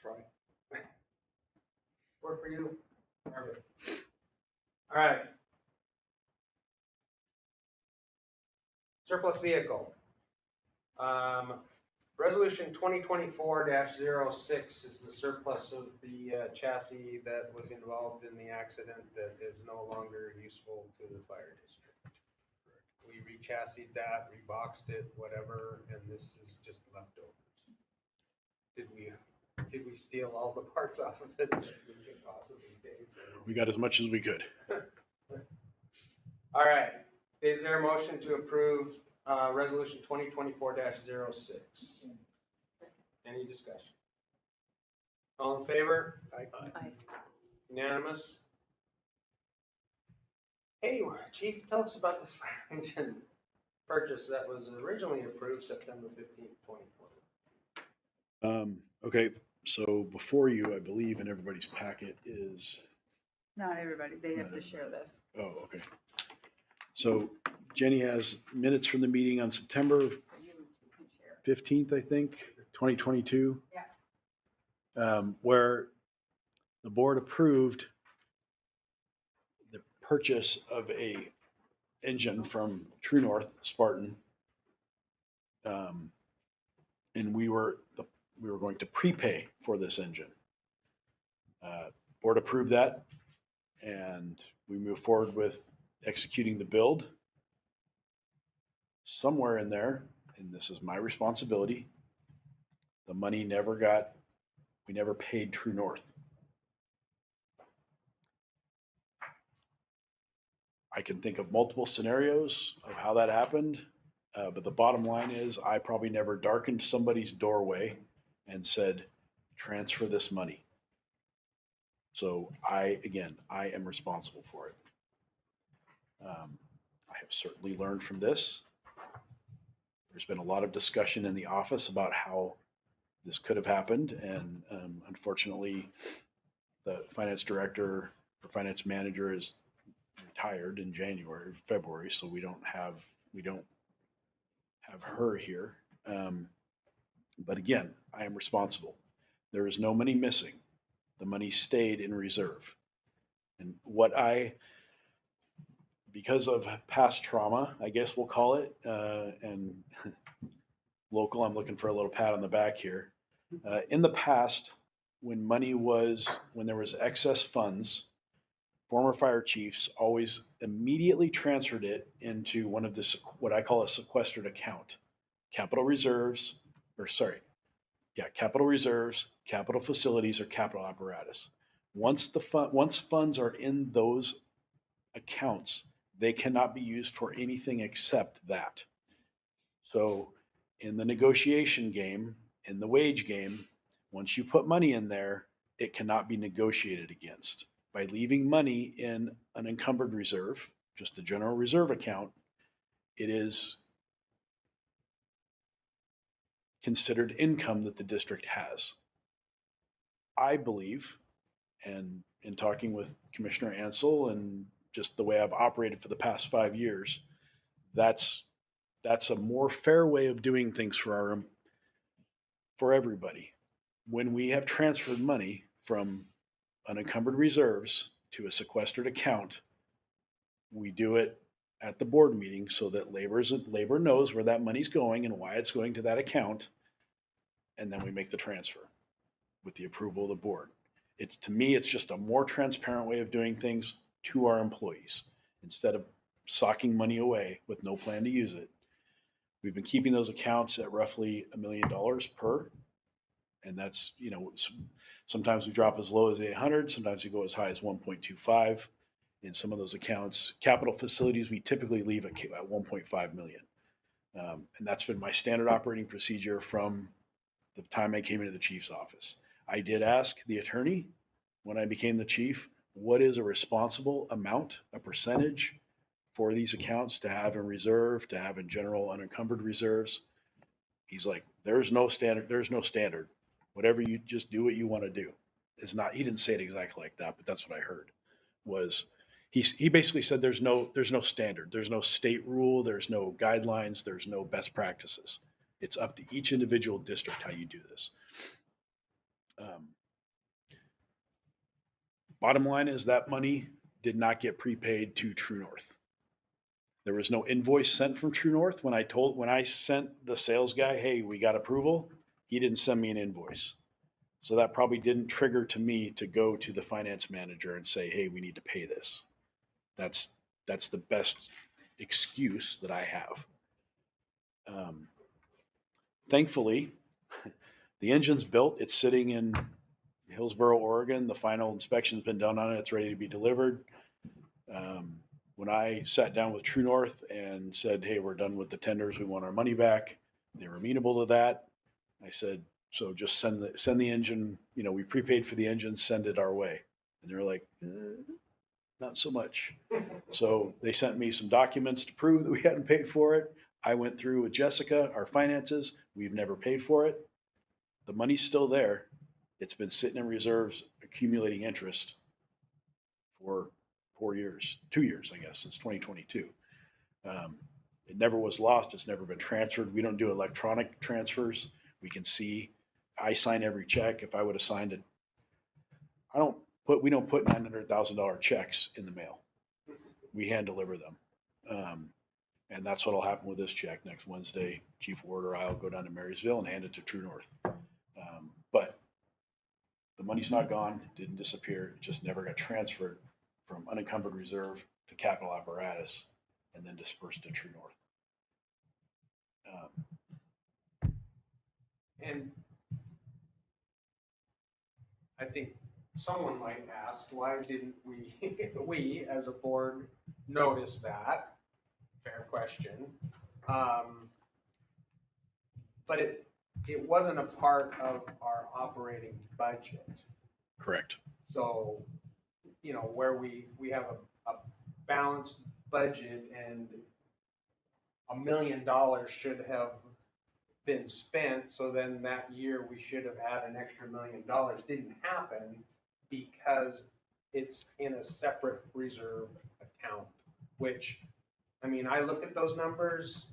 Try. Work for you? Perfect. All right. Surplus vehicle. Resolution 2024-06 is the surplus of the chassis that was involved in the accident that is no longer useful to the fire district. We re-chassied that, reboxed it, whatever, and this is just leftovers. Did we steal all the parts off of it that we could possibly take? We got as much as we could. All right, is there a motion to approve resolution 2024-06? Any discussion? All in favor? Aye. Unanimous? Hey, Chief, tell us about this fire engine purchase that was originally approved September 15th, 2020. Okay, so before you, I believe in everybody's packet is, Not everybody, they have to share this. oh, okay. So Jenny has minutes from the meeting on September So you can share. 15th, I think, 2022. Yeah. Where the board approved the purchase of a engine from True North Spartan. And we were going to prepay for this engine. Board approved that, and we moved forward with executing the build. Somewhere in there, and this is my responsibility, the money we never paid True North. I can think of multiple scenarios of how that happened, but the bottom line is I probably never darkened somebody's doorway and said, transfer this money. So I am responsible for it. I have certainly learned from this. There's been a lot of discussion in the office about how this could have happened, and unfortunately, the finance director or finance manager is retired in February, so we don't have her here. But again, I am responsible. There is no money missing. The money stayed in reserve. And because of past trauma, I guess we'll call it, and local, I'm looking for a little pat on the back here. In the past, when there was excess funds, former fire chiefs always immediately transferred it into one of what I call a sequestered account. Capital reserves, capital facilities, or capital apparatus. Once funds are in those accounts, they cannot be used for anything except that. So in the negotiation game, in the wage game, once you put money in there, it cannot be negotiated against. By leaving money in an encumbered reserve, just a general reserve account, it is considered income that the district has. I believe, and in talking with Commissioner Ansel and just the way I've operated for the past 5 years, that's a more fair way of doing things for everybody. When we have transferred money from unencumbered reserves to a sequestered account, we do it at the board meeting so that labor knows where that money's going and why it's going to that account, and then we make the transfer with the approval of the board. To me, it's just a more transparent way of doing things to our employees. Instead of socking money away with no plan to use it, We've been keeping those accounts at roughly $1 million per. And that's, sometimes we drop as low as 800, sometimes we go as high as 1.25 in some of those accounts. Capital facilities, we typically leave at 1.5 million. And that's been my standard operating procedure from the time I came into the chief's office. I did ask the attorney when I became the chief, what is a responsible amount, a percentage for these accounts to have in reserve, to have in general unencumbered reserves? He's like, there's no standard. Whatever, you just do what you want to do. It's not, he didn't say it exactly like that, but that's what I heard. Was he basically said there's no standard, there's no state rule, there's no guidelines, there's no best practices. It's up to each individual district how you do this. Bottom line is that money did not get prepaid to True North. There was no invoice sent from True North. When I sent the sales guy, hey, we got approval, he didn't send me an invoice. So that probably didn't trigger to me to go to the finance manager and say, hey, we need to pay this. That's the best excuse that I have. Thankfully, the engine's built. It's sitting in Hillsboro, Oregon. The final inspection's been done on it. It's ready to be delivered. When I sat down with True North and said, hey, we're done with the tenders, we want our money back, they were amenable to that. I said, so just send the engine, we prepaid for the engine, send it our way. And they were like, not so much. So they sent me some documents to prove that we hadn't paid for it. I went through with Jessica, our finances. We've never paid for it. The money's still there. It's been sitting in reserves, accumulating interest for 2 years, I guess, since 2022. It never was lost. It's never been transferred. We don't do electronic transfers. We can see. I sign every check. If I would have signed it, we don't put $900,000 checks in the mail. We hand deliver them. And that's what'll happen with this check next Wednesday. Chief Ward or I'll go down to Marysville and hand it to True North. But the money's not gone, it didn't disappear. It just never got transferred from unencumbered reserve to capital apparatus and then dispersed to True North. And I think someone might ask, why didn't we as a board notice that? Fair question. But it wasn't a part of our operating budget. Correct. So, where we have a balanced budget and $1 million should have been spent, so then that year we should have had an extra $1 million. Didn't happen because it's in a separate reserve account, which, I look at those numbers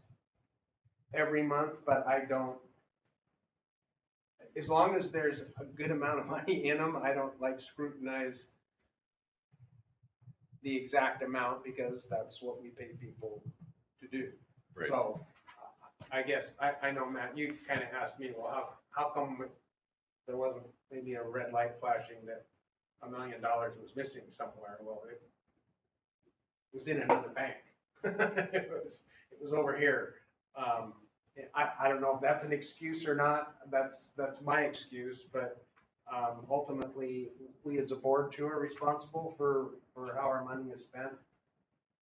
every month, but I don't, as long as there's a good amount of money in them, I don't scrutinize the exact amount because that's what we pay people to do. Right. So I guess, I know, Matt, you kind of asked me, well, how come there wasn't maybe a red light flashing that $1 million was missing somewhere? Well, it was in another bank. It was over here. I don't know if that's an excuse or not. That's my excuse, but ultimately, we as a board too are responsible for how our money is spent.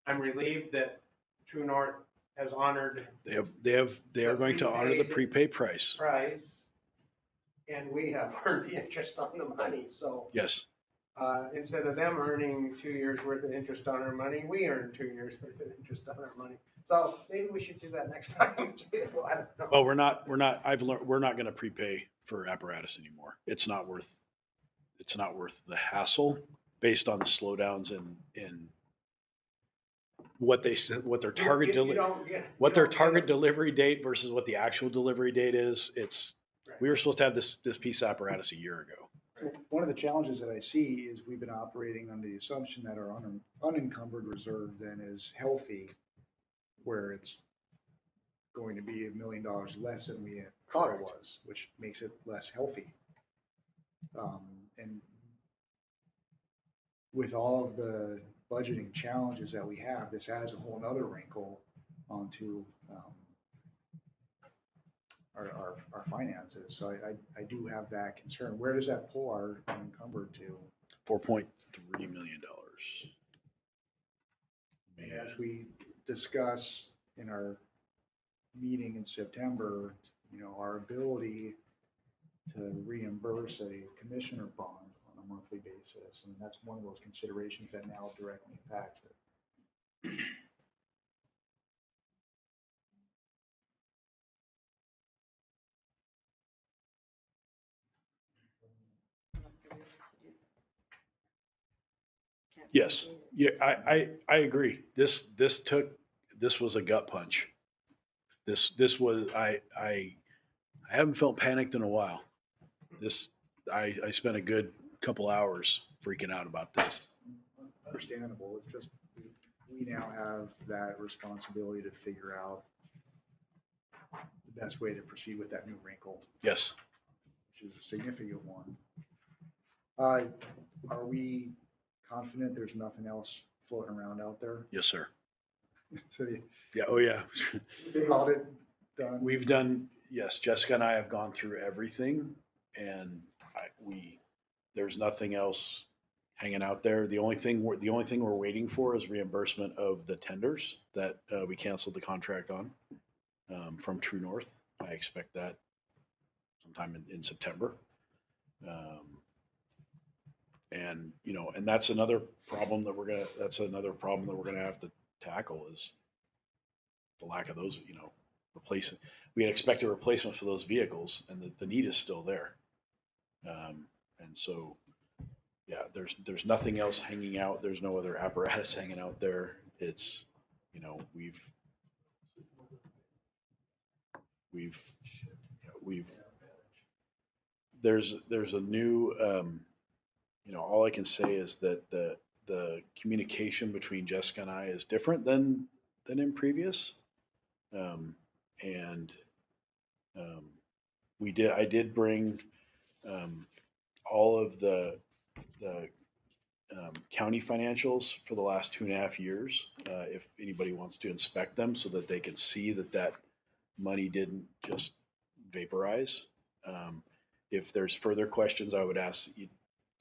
I'm relieved that True North has honored. They are going to honor the prepaid price. And we have earned the interest on the money. So Yes. Instead of them earning 2 years worth of interest on our money, we earn 2 years worth of interest on our money. So maybe we should do that next time too. I don't know. Well, we're not going to prepay for apparatus anymore. It's not worth the hassle based on the slowdowns in what their target delivery date versus what the actual delivery date is. We were supposed to have this piece of apparatus a year ago. So one of the challenges that I see is we've been operating under the assumption that our unencumbered reserve then is healthy, where it's going to be $1 million less than we thought it was, which makes it less healthy. And with all of the budgeting challenges that we have, this adds a whole other wrinkle onto our finances. So I do have that concern. Where does that pull our unencumbered to? $4.3 million. And as we discuss in our meeting in September, our ability to reimburse a commissioner bond on a monthly basis, and that's one of those considerations that now directly impacts it. Yes, yeah, I agree. This was a gut punch. This was, I haven't felt panicked in a while. I spent a good couple hours freaking out about this. Understandable. It's just, we now have that responsibility to figure out the best way to proceed with that new wrinkle, Yes, which is a significant one. Are we confident there's nothing else floating around out there? yes, sir. So Yeah, oh yeah. the audit done? We've done, yes, Jessica and I have gone through everything and there's nothing else hanging out there. The only thing we're waiting for is reimbursement of the tenders that we canceled the contract on from True North. I expect that sometime in September. And that's another problem that we're gonna have to tackle is the lack of those, replacing. We had expected replacements for those vehicles and the need is still there. And so, yeah, there's nothing else hanging out. There's no other apparatus hanging out there. It's, there's a new, all I can say is that the communication between Jessica and I is different than in previous. I did bring all of the county financials for the last 2.5 years, if anybody wants to inspect them so that they can see that money didn't just vaporize. If there's further questions, I would ask that you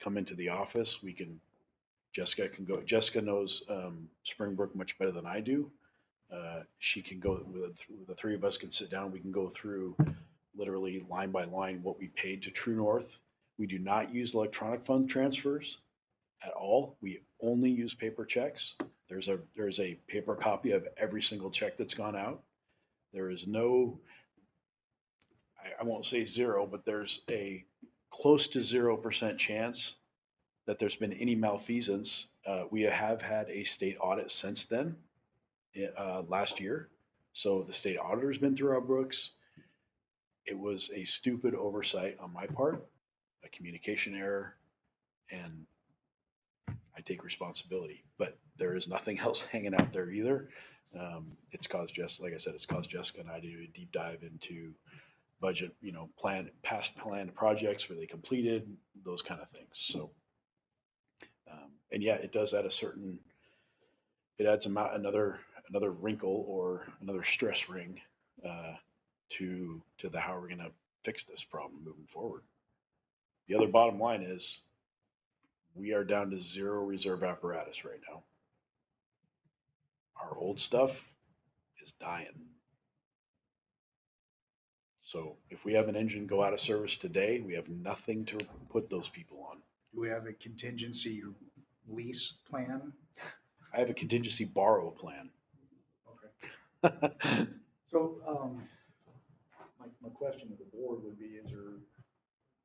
come into the office. Jessica knows Springbrook much better than I do. She can go, the three of us can sit down. We can go through literally line by line what we paid to True North. We do not use electronic fund transfers at all. We only use paper checks. There's a paper copy of every single check that's gone out. There is no, I won't say zero, but there's a close to 0% chance that there's been any malfeasance. We have had a state audit since then, last year. So the state auditor's been through our books. It was a stupid oversight on my part, a communication error, and I take responsibility. But there is nothing else hanging out there either. It's caused like I said, it's caused Jessica and I to do a deep dive into budget, past planned projects where they completed, those kind of things. So, and yeah, it does add it adds another wrinkle or another stress ring to how we're going to fix this problem moving forward. The other bottom line is we are down to 0 reserve apparatus right now. Our old stuff is dying. So if we have an engine go out of service today, we have nothing to put those people on. Do we have a contingency lease plan? I have a contingency borrow plan. Okay. So, my question to the board would be,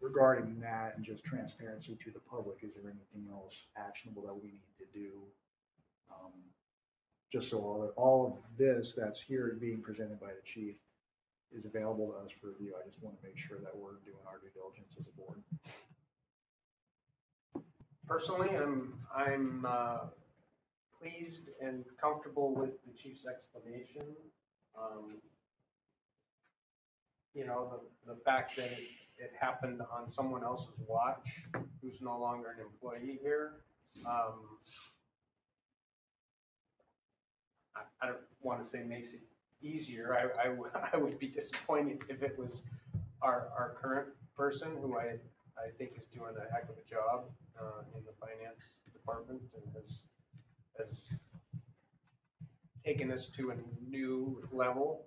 regarding that and just transparency to the public, is there anything else actionable that we need to do? Just so all of this that's here being presented by the chief is available to us for review. I just want to make sure that we're doing our due diligence as a board. Personally, I'm pleased and comfortable with the chief's explanation. The fact that it happened on someone else's watch who's no longer an employee here. I don't want to say makes it easier. I would be disappointed if it was our current person, who I think is doing a heck of a job in the finance department and has taken us to a new level.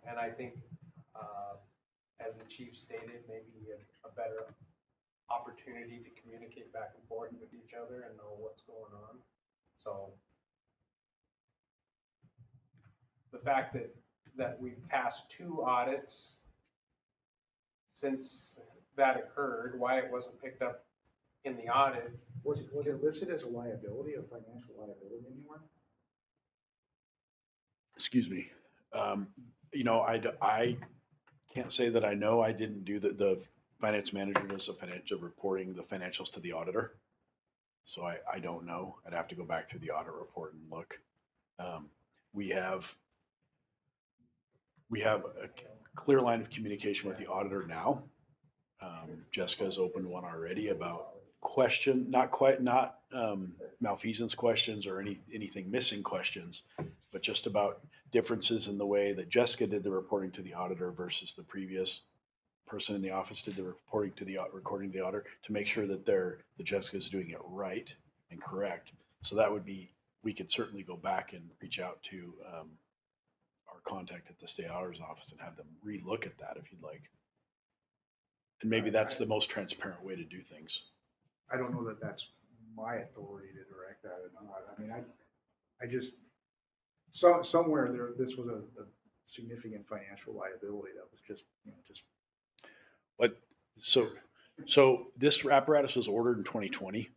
And I think, as the chief stated, maybe a better opportunity to communicate back and forth with each other and know what's going on. So the fact that we've passed 2 audits since that occurred, why it wasn't picked up in the audit. Was it listed as a liability, a financial liability anywhere? Excuse me. You know, I can't say that I know. I didn't do the finance manager does the financial reporting, the financials to the auditor. So I don't know. I'd have to go back through the audit report and look. We have a clear line of communication with the auditor now. Jessica's opened one already about not malfeasance questions or anything missing questions, but just about differences in the way that Jessica did the reporting to the auditor versus the previous person in the office did the reporting to the auditor, to make sure that Jessica's doing it right and correct. So that would be, we could certainly go back and reach out to our contact at the state auditor's office and have them relook at that if you'd like. And maybe that's the most transparent way to do things. I don't know that that's my authority to direct that or not. I mean, I just, somewhere there, this was a significant financial liability that was just, But so this apparatus was ordered in 2020,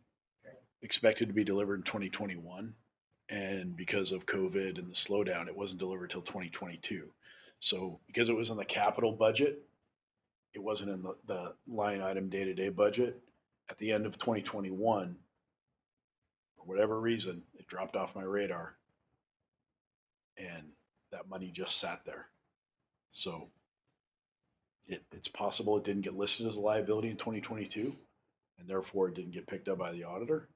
expected to be delivered in 2021. And because of COVID and the slowdown, it wasn't delivered till 2022. So because it was in the capital budget, it wasn't in the line item day-to-day budget. At the end of 2021, for whatever reason, it dropped off my radar. And that money just sat there. So it's possible it didn't get listed as a liability in 2022, and therefore it didn't get picked up by the auditor.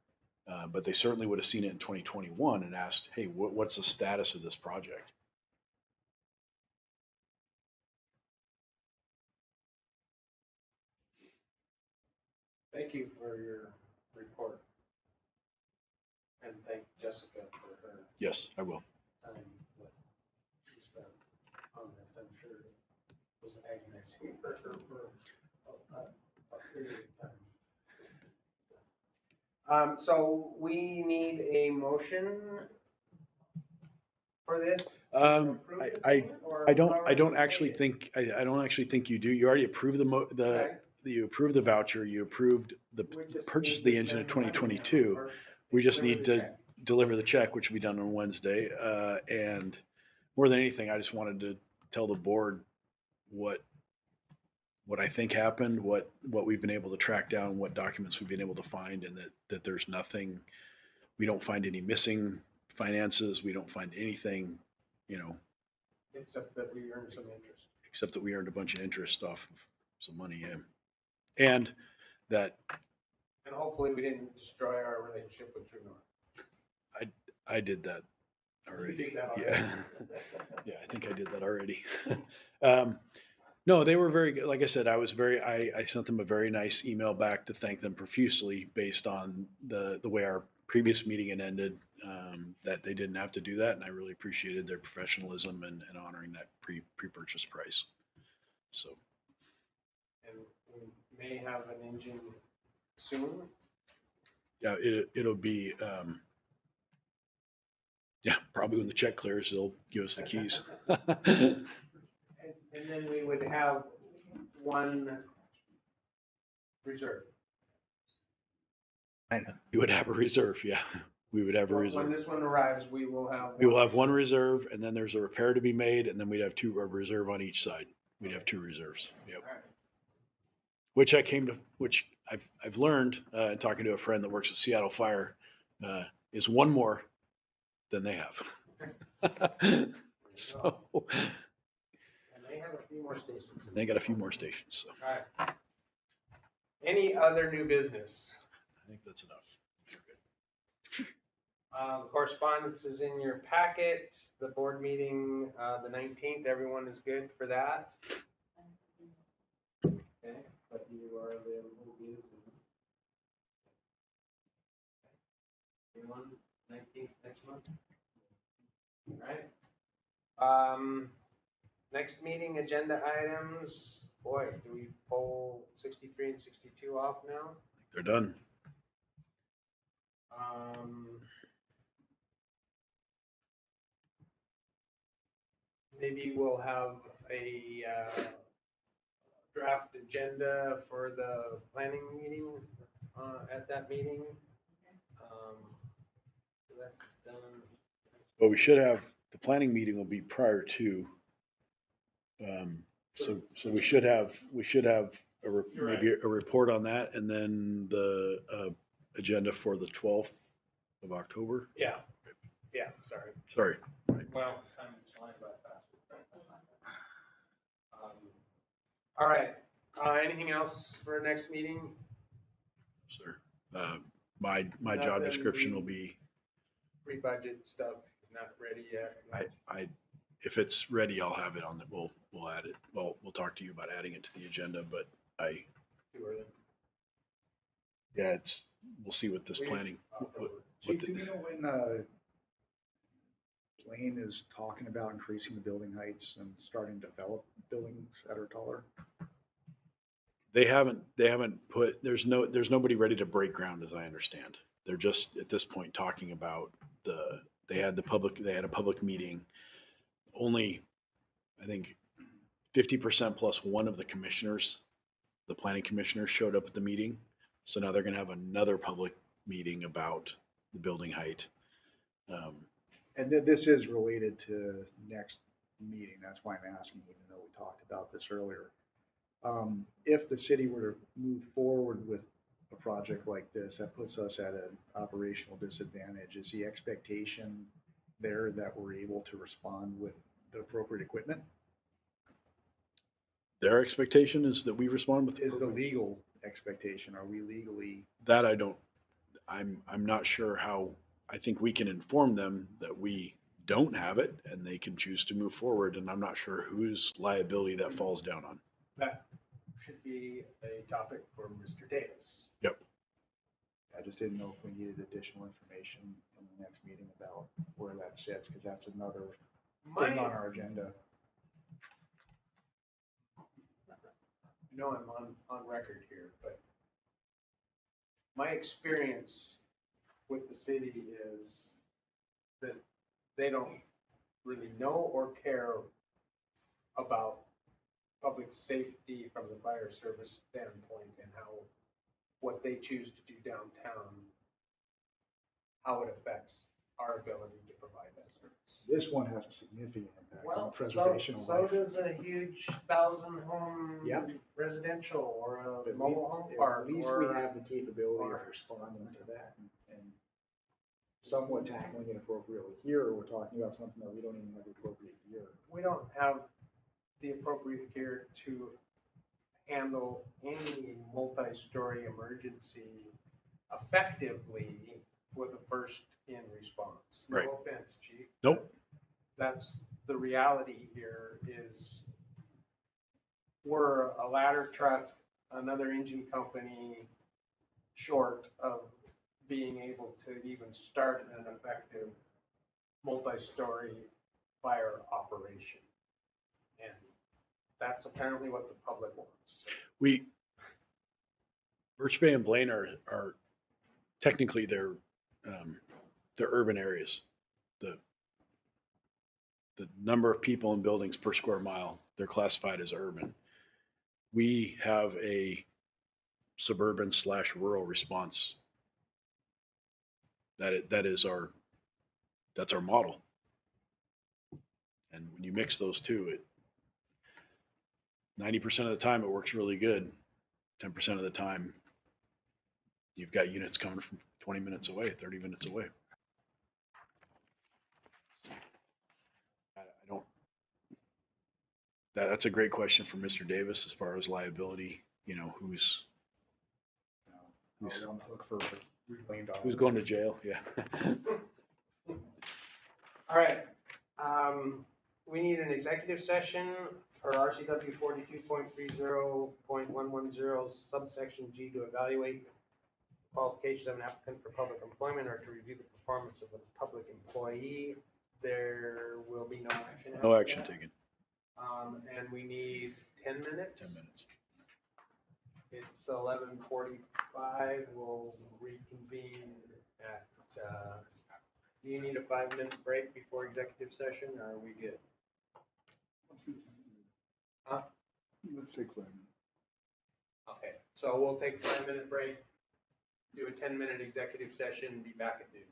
But they certainly would have seen it in 2021 and asked, hey, what's the status of this project? Thank you for your report. And thank Jessica for her Yes, I will. time that she spent on this. I'm sure it was agonizing for her for a period of time. So we need a motion for this? I don't actually think you do. You already approved you approved the voucher, you approved the purchase of the engine in 2022. We just need to deliver the check, which will be done on Wednesday. And more than anything, I just wanted to tell the board what I think happened, what we've been able to track down, what documents we've been able to find, and that there's nothing, we don't find any missing finances. We don't find anything, Except that we earned some interest. Except that we earned a bunch of interest off of some money, yeah. And hopefully we didn't destroy our relationship with True North. I did that already. You did that already. Yeah. Yeah, I think I did that already. No, they were very good. Like I said, I sent them a very nice email back to thank them profusely based on the way our previous meeting had ended, that they didn't have to do that. And I really appreciated their professionalism and honoring that pre-purchase price. So. And we may have an engine soon. Yeah, it'll be, probably when the check clears, they'll give us the keys. And then we would have one reserve. I know. You would have a reserve, yeah. We would have a reserve. When this one arrives, we will have. We will have one reserve, and then there's a repair to be made, and then we'd have a reserve on each side. We'd have 2 reserves. Yep. All right. Which I've learned, talking to a friend that works at Seattle Fire, is one more than they have. So. And they have a few more stations. They got a few more stations, so. All right. Any other new business? I think that's enough. Correspondence is in your packet. The board meeting, the 19th, everyone is good for that? Okay, but you are available via Zoom. Anyone, 19th next month? All right. Next meeting agenda items, boy, do we pull 63 and 62 off now? They're done. Maybe we'll have a draft agenda for the planning meeting at that meeting. So that's done. But we should have, the planning meeting will be prior to. So we should have maybe a report on that, and then the agenda for the 12th of October. Yeah, sorry. Sorry. Well, time is flying by fast. All right, anything else for next meeting? Sir, my job description will be, Pre-budget stuff, not ready yet? if it's ready, I'll have it on the, we'll add it. Well, we'll talk to you about adding it to the agenda, but Too early. yeah, we'll see what this planning. Chief, do you know when Blaine is talking about increasing the building heights and starting to develop buildings that are taller? They haven't put, there's nobody ready to break ground, as I understand. They're just at this point talking about they had a public meeting. Only, I think 50% plus one of the commissioners, the planning commissioners, showed up at the meeting. So now they're going to have another public meeting about the building height. And this is related to next meeting. That's why I'm asking, even though we talked about this earlier. If the city were to move forward with a project like this, that puts us at an operational disadvantage. Is the expectation there that we're able to respond with the appropriate equipment? Their expectation is that we respond with. Is the legal expectation? Are we legally? That I'm not sure how. I think we can inform them that we don't have it and they can choose to move forward. And I'm not sure whose liability that falls down on. That should be a topic for Mr. Davis. Yep. I just didn't know if we needed additional information in the next meeting about where that sits, because that's another thing on our agenda. I know I'm on record here, but my experience with the city is that they don't really know or care about public safety from the fire service standpoint and what they choose to do downtown, how it affects our ability to provide that service. This one has a significant impact on Well, preservation of so life. does a huge 1,000-home Yep. residential or a At mobile home least- park. At least we have the capability of responding to that and somewhat tackling it appropriately. Here, we're talking about something that we don't even have the appropriate gear. We don't have the appropriate gear to handle any multi-story emergency effectively with a first-in response. Right. No offense, Chief. Nope. That's the reality here is we're a ladder truck, another engine company short of being able to even start an effective multi-story fire operation. And that's apparently what the public wants. Birch Bay and Blaine are technically they're urban areas. The number of people in buildings per square mile, they're classified as urban. We have a suburban/rural response. That's our model. And when you mix those two, 90% of the time it works really good. 10% of the time you've got units coming from 20 minutes away, 30 minutes away. That's a great question for Mr. Davis as far as liability, who's We're on the hook for $3 million. going to jail. Yeah. All right, we need an executive session for RCW 42.30.110 subsection G to evaluate qualifications of an applicant for public employment or to review the performance of a public employee. There will be no action. No after action that. taken. And we need 10 minutes. 10 minutes. It's 11:45. We'll reconvene at, do you need a 5-minute break before executive session, or are we good? Huh? Let's take 5 minutes. Okay, so we'll take a 5-minute break, do a 10-minute executive session, be back at noon.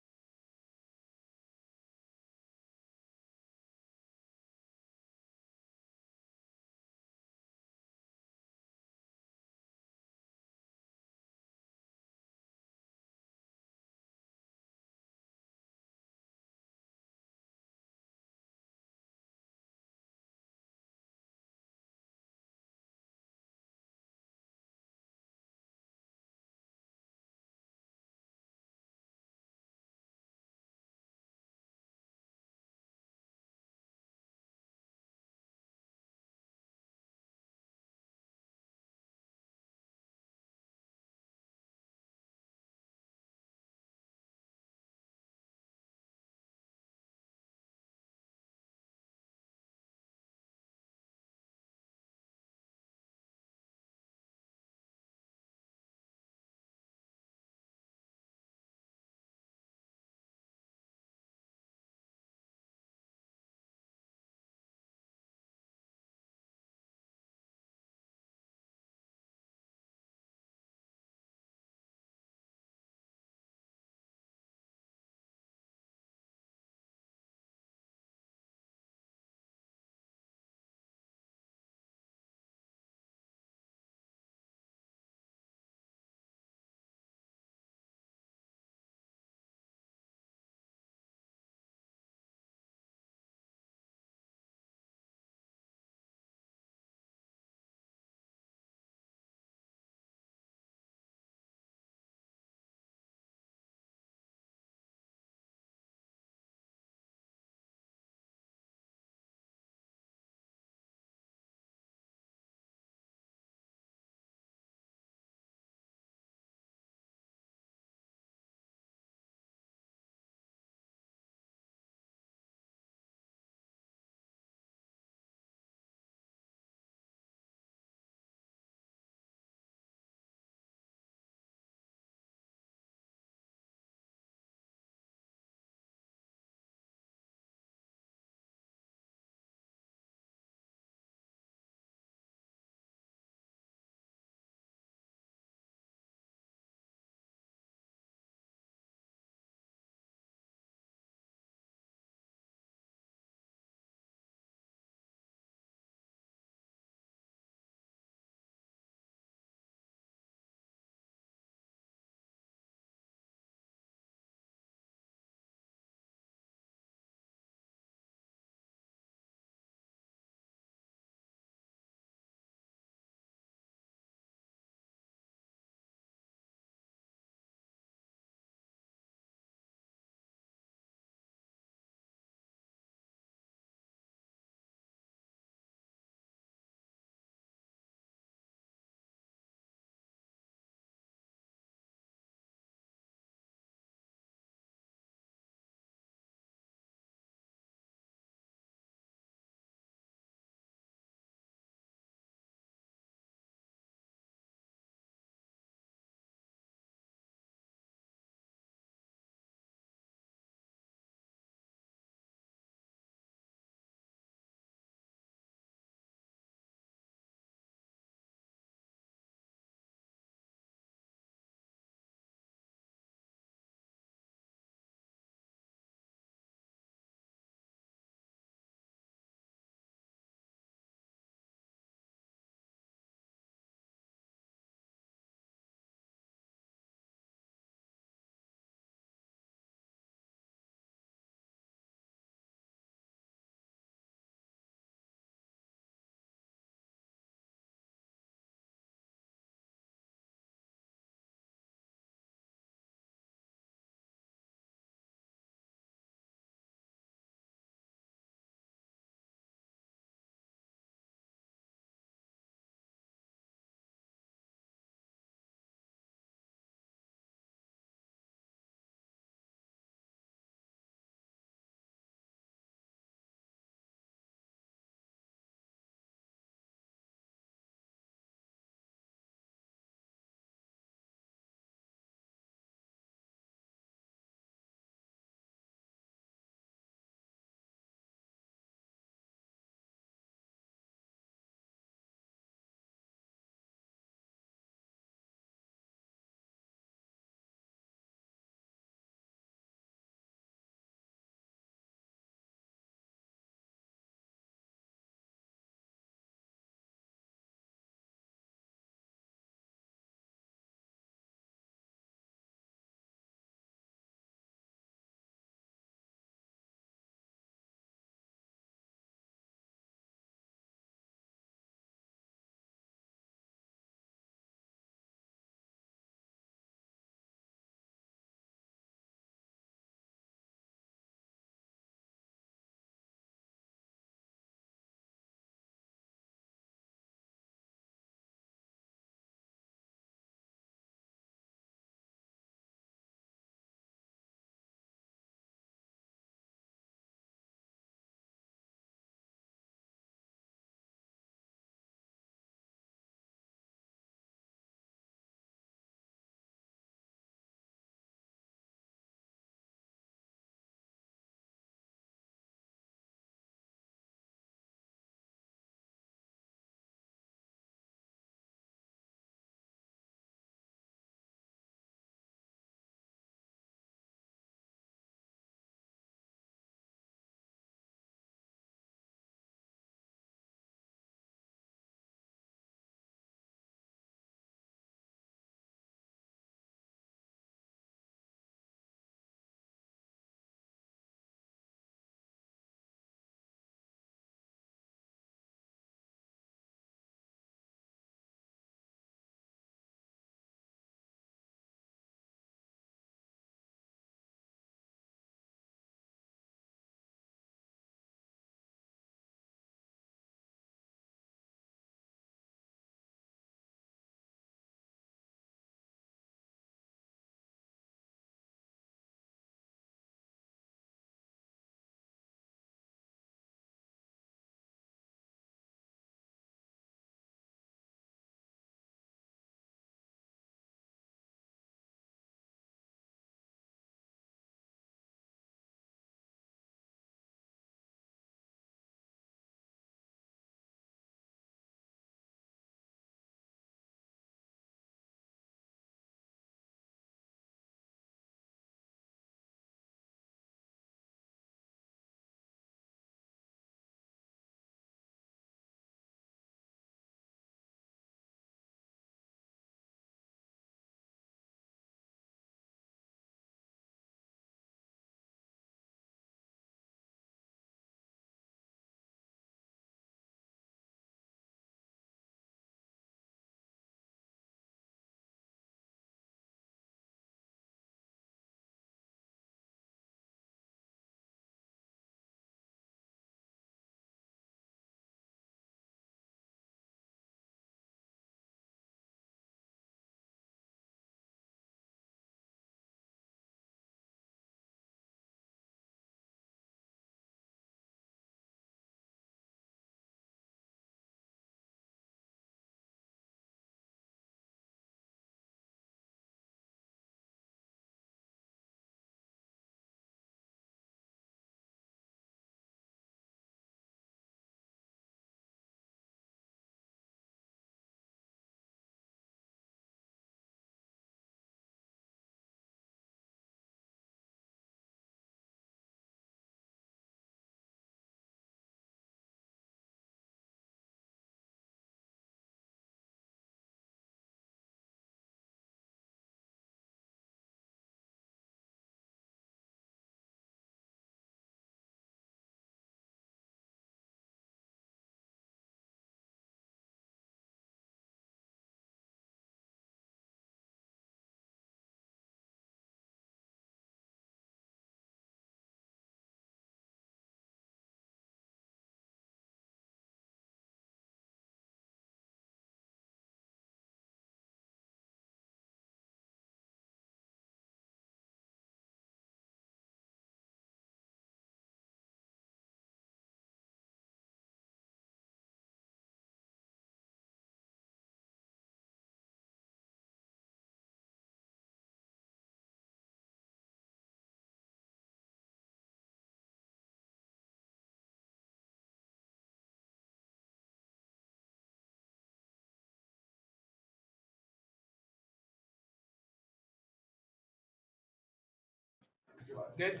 Good?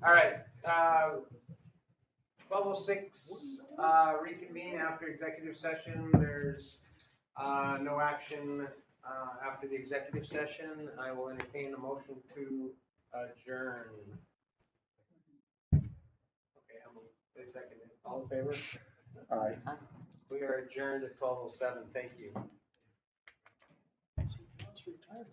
All right, 12:06, reconvene after executive session. There's no action after the executive session. I will entertain a motion to adjourn. Okay, I'm a second. All in favor? Aye. We are adjourned at 12:07. Thank you. Retired.